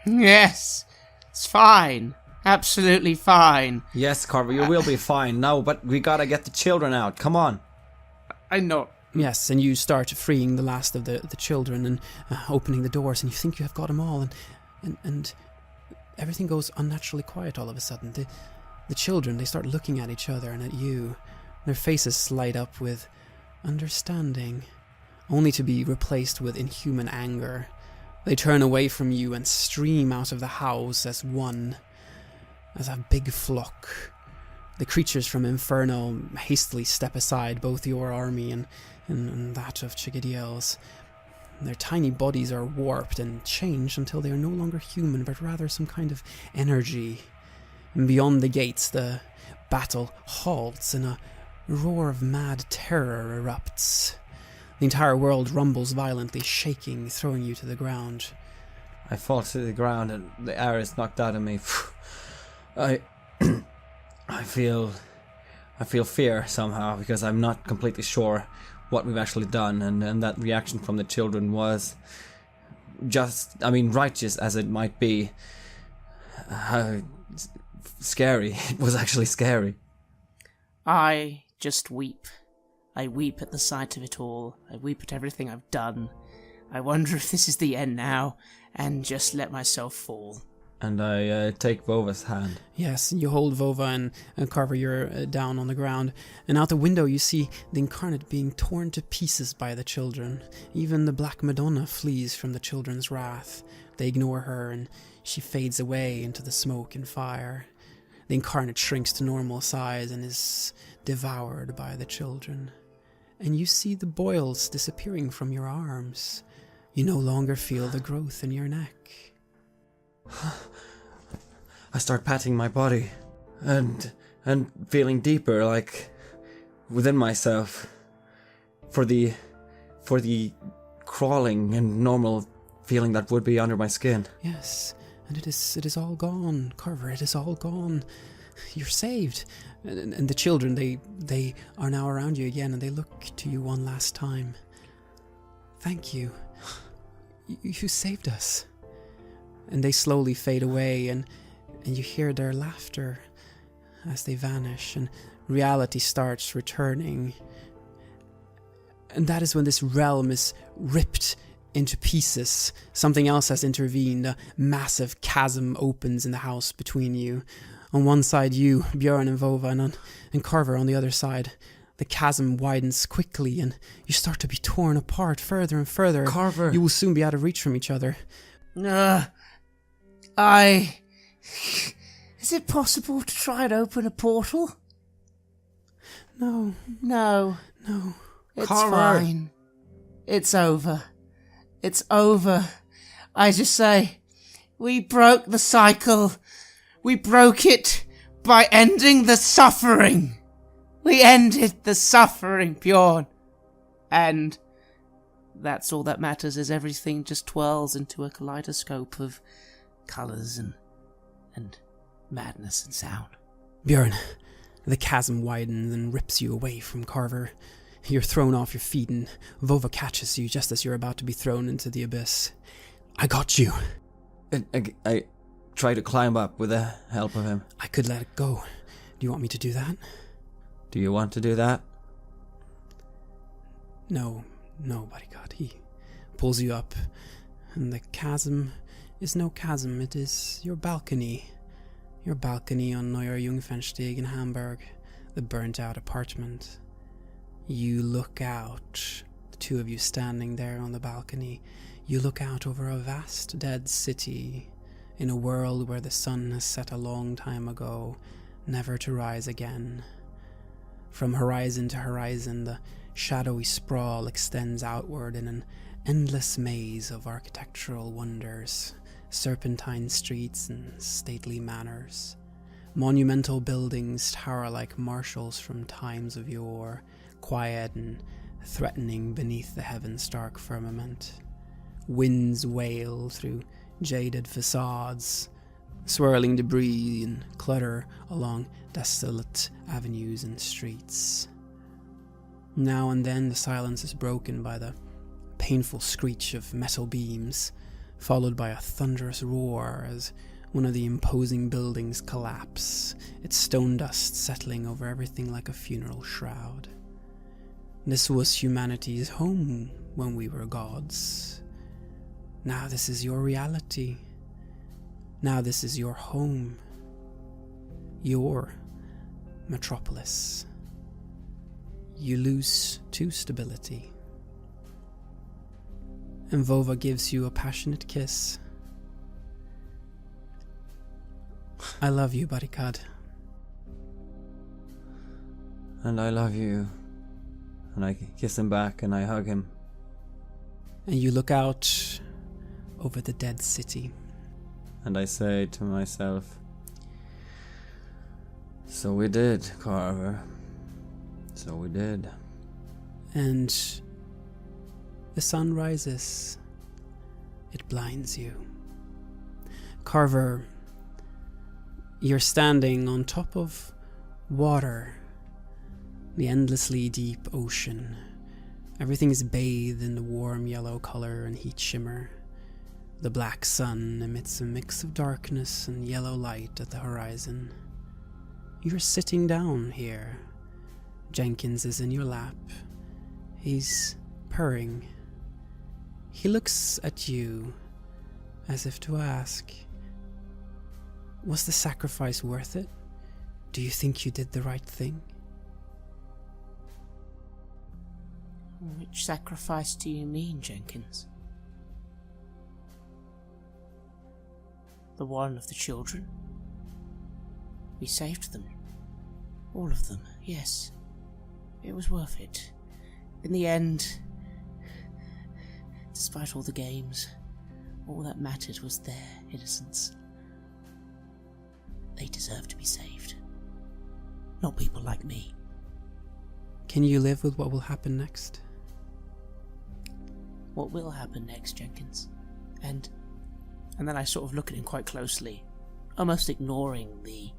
Yes, it's fine. Absolutely fine. Yes, Carver, you will be fine. No, but we gotta get the children out. Come on. I know. Yes, and you start freeing the last of the children and opening the doors, and you think you have got them all, and everything goes unnaturally quiet all of a sudden. The children, they start looking at each other and at you. Their faces light up with understanding, only to be replaced with inhuman anger. They turn away from you and stream out of the house as one, as a big flock. The creatures from Inferno hastily step aside, both your army and that of Chigadiel's. Their tiny bodies are warped and changed until they are no longer human, but rather some kind of energy. And beyond the gates, the battle halts and a roar of mad terror erupts. The entire world rumbles violently, shaking, throwing you to the ground. I fall to the ground and the air is knocked out of me. I feel fear somehow, because I'm not completely sure what we've actually done, and that reaction from the children was just, righteous as it might be, scary. It was actually scary. I just weep. I weep at the sight of it all. I weep at everything I've done. I wonder if this is the end now, and just let myself fall. And I take Vova's hand. Yes, you hold Vova, and Carver, you're down on the ground. And out the window you see the incarnate being torn to pieces by the children. Even the Black Madonna flees from the children's wrath. They ignore her, and she fades away into the smoke and fire. The incarnate shrinks to normal size and is devoured by the children. And you see the boils disappearing from your arms. You no longer feel the growth in your neck. I start patting my body and feeling deeper, like within myself, for the crawling and normal feeling that would be under my skin. Yes, and it is all gone, Carver. It is all gone. You're saved. And the children, they are now around you again, and they look to you one last time. Thank you. You saved us. And they slowly fade away, and you hear their laughter as they vanish, and reality starts returning. And that is when this realm is ripped into pieces. Something else has intervened. A massive chasm opens in the house between you. On one side you, Björn and Vova, and Carver on the other side. The chasm widens quickly, and you start to be torn apart further and further. Carver! You will soon be out of reach from each other. Is it possible to try and open a portal? No. No. No. It's Carver. fine. It's over. It's over. I just say, we broke the cycle. We broke it by ending the suffering. We ended the suffering, Bjorn. And that's all that matters, is everything just twirls into a kaleidoscope of colours and madness and sound. Bjorn, the chasm widens and rips you away from Carver. You're thrown off your feet and Vova catches you just as you're about to be thrown into the abyss. I got you. I try to climb up with the help of him. I could let it go. Do you want me to do that? Do you want to do that? No, bodyguard. He pulls you up, and the chasm is no chasm, it is your balcony. Your balcony on Neuer Jungfernstieg in Hamburg, the burnt-out apartment. You look out, the two of you standing there on the balcony. You look out over a vast dead city, in a world where the sun has set a long time ago, never to rise again. From horizon to horizon, the shadowy sprawl extends outward in an endless maze of architectural wonders, serpentine streets and stately manors. Monumental buildings tower like marshals from times of yore, quiet and threatening beneath the heaven's dark firmament. Winds wail through jaded facades, swirling debris and clutter along desolate avenues and streets. Now and then the silence is broken by the painful screech of metal beams, followed by a thunderous roar as one of the imposing buildings collapse, its stone dust settling over everything like a funeral shroud. This was humanity's home when we were gods. Now this is your reality. Now this is your home. Your metropolis. You lose to stability. And Vova gives you a passionate kiss. I love you, bodyguard. And I love you. And I kiss him back and I hug him. And you look out over the dead city. And I say to myself, so we did, Carver. So we did. And the sun rises. It blinds you. Carver, you're standing on top of water, the endlessly deep ocean. Everything is bathed in the warm yellow color and heat shimmer. The black sun emits a mix of darkness and yellow light at the horizon. You're sitting down here. Jenkins is in your lap. He's purring. He looks at you as if to ask, was the sacrifice worth it? Do you think you did the right thing? Which sacrifice do you mean, Jenkins? The one of the children? We saved them. All of them, yes. It was worth it. In the end, despite all the games, all that mattered was their innocence. They deserve to be saved. Not people like me. Can you live with what will happen next? What will happen next, Jenkins? And then I sort of look at him quite closely, almost ignoring the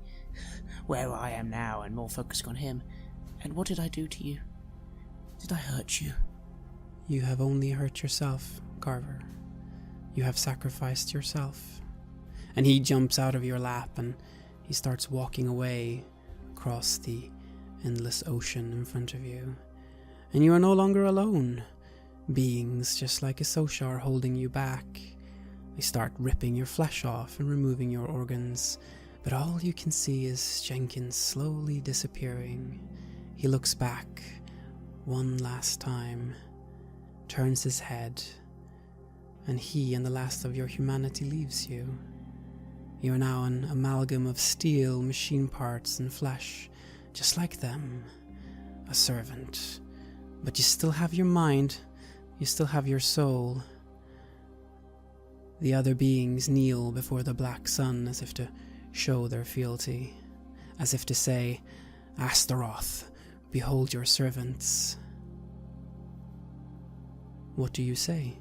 where I am now and more focusing on him. And what did I do to you? Did I hurt you? You have only hurt yourself, Carver. You have sacrificed yourself. And he jumps out of your lap and he starts walking away across the endless ocean in front of you. And you are no longer alone. Beings just like Isosha are holding you back. They start ripping your flesh off and removing your organs, but all you can see is Jenkins slowly disappearing. He looks back one last time, turns his head, and he and the last of your humanity leaves you. You are now an amalgam of steel, machine parts, and flesh, just like them. a servant. But you still have your mind, you still have your soul. The other beings kneel before the black sun as if to show their fealty, as if to say, Astaroth, behold your servants. What do you say?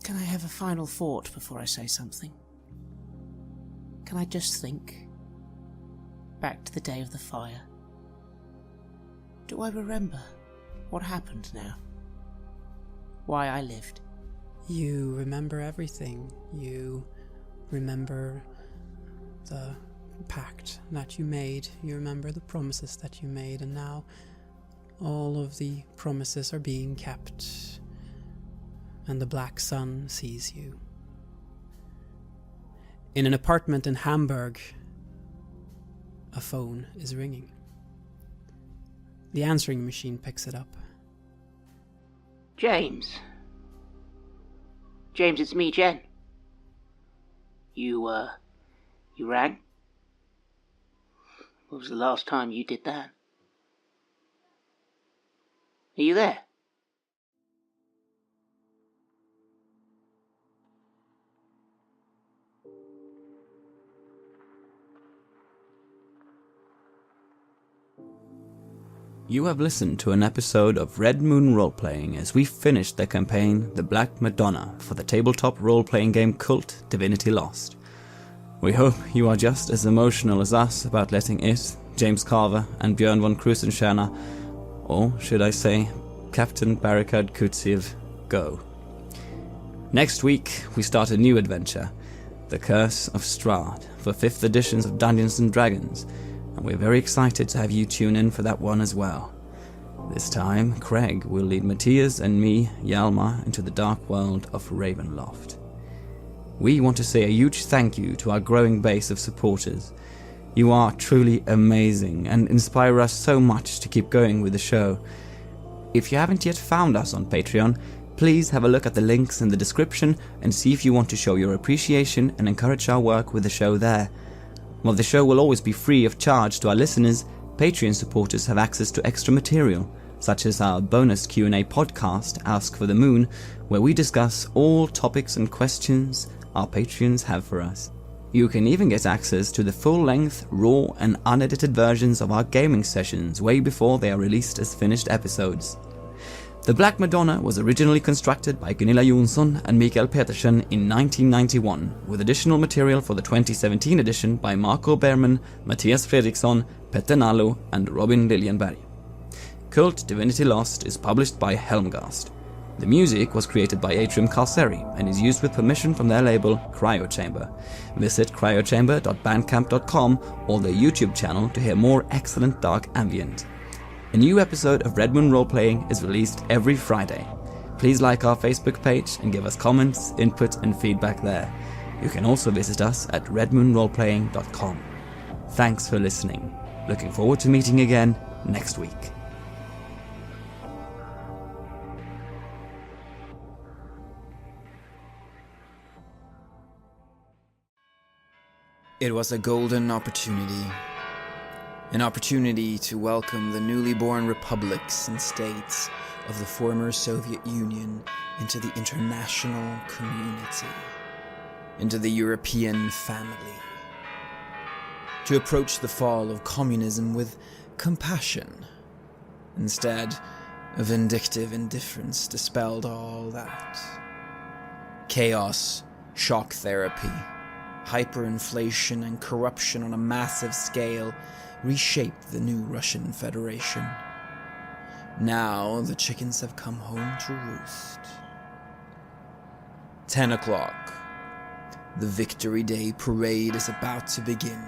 Can I have a final thought before I say something? Can I just think? Back to the day of the fire. Do I remember what happened now? Why I lived? You remember everything. You remember the pact that you made. You remember the promises that you made, and now all of the promises are being kept. And the black sun sees you. In an apartment in Hamburg, a phone is ringing. The answering machine picks it up. James, it's me, Jen. You rang? When was the last time you did that? Are you there? You have listened to an episode of Red Moon Roleplaying as we finished the campaign The Black Madonna for the tabletop role-playing game KULT Divinity Lost. We hope you are just as emotional as us about letting it, James Carver and Björn von Krusenstjerna, or should I say, Captain Barakad Kutsiev, go. Next week we start a new adventure, The Curse of Strahd, for 5th editions of Dungeons & Dragons, and we're very excited to have you tune in for that one as well. This time, Craig will lead Matthias and me, Hjalmar, into the dark world of Ravenloft. We want to say a huge thank you to our growing base of supporters. You are truly amazing and inspire us so much to keep going with the show. If you haven't yet found us on Patreon, please have a look at the links in the description and see if you want to show your appreciation and encourage our work with the show there. While the show will always be free of charge to our listeners, Patreon supporters have access to extra material, such as our bonus Q&A podcast, Ask for the Moon, where we discuss all topics and questions our Patreons have for us. You can even get access to the full-length, raw and unedited versions of our gaming sessions way before they are released as finished episodes. The Black Madonna was originally constructed by Gunilla Jonsson and Mikael Petersen in 1991, with additional material for the 2017 edition by Marco Berman, Matthias Fredriksson, Petter Nalo and Robin Liljenberg. KULT Divinity Lost is published by Helmgast. The music was created by Atrium Carceri and is used with permission from their label Cryochamber. Visit cryochamber.bandcamp.com or their YouTube channel to hear more excellent dark ambient. A new episode of Red Moon Roleplaying is released every Friday. Please like our Facebook page and give us comments, input and feedback there. You can also visit us at redmoonroleplaying.com. Thanks for listening. Looking forward to meeting again next week. It was a golden opportunity. An opportunity to welcome the newly born republics and states of the former Soviet Union into the international community, into the European family. To approach the fall of communism with compassion, instead of vindictive indifference dispelled all that. Chaos, shock therapy, hyperinflation and corruption on a massive scale reshaped the new Russian Federation. Now the chickens have come home to roost. 10 o'clock. The Victory Day parade is about to begin.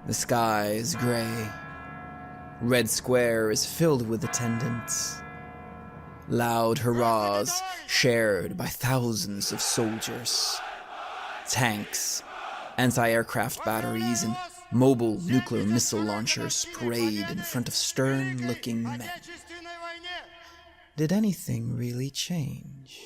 The sky is grey. Red Square is filled with attendants. Loud hurrahs shared by thousands of soldiers. Tanks, anti-aircraft batteries, and mobile nuclear missile launchers parade in front of stern-looking men. Did anything really change?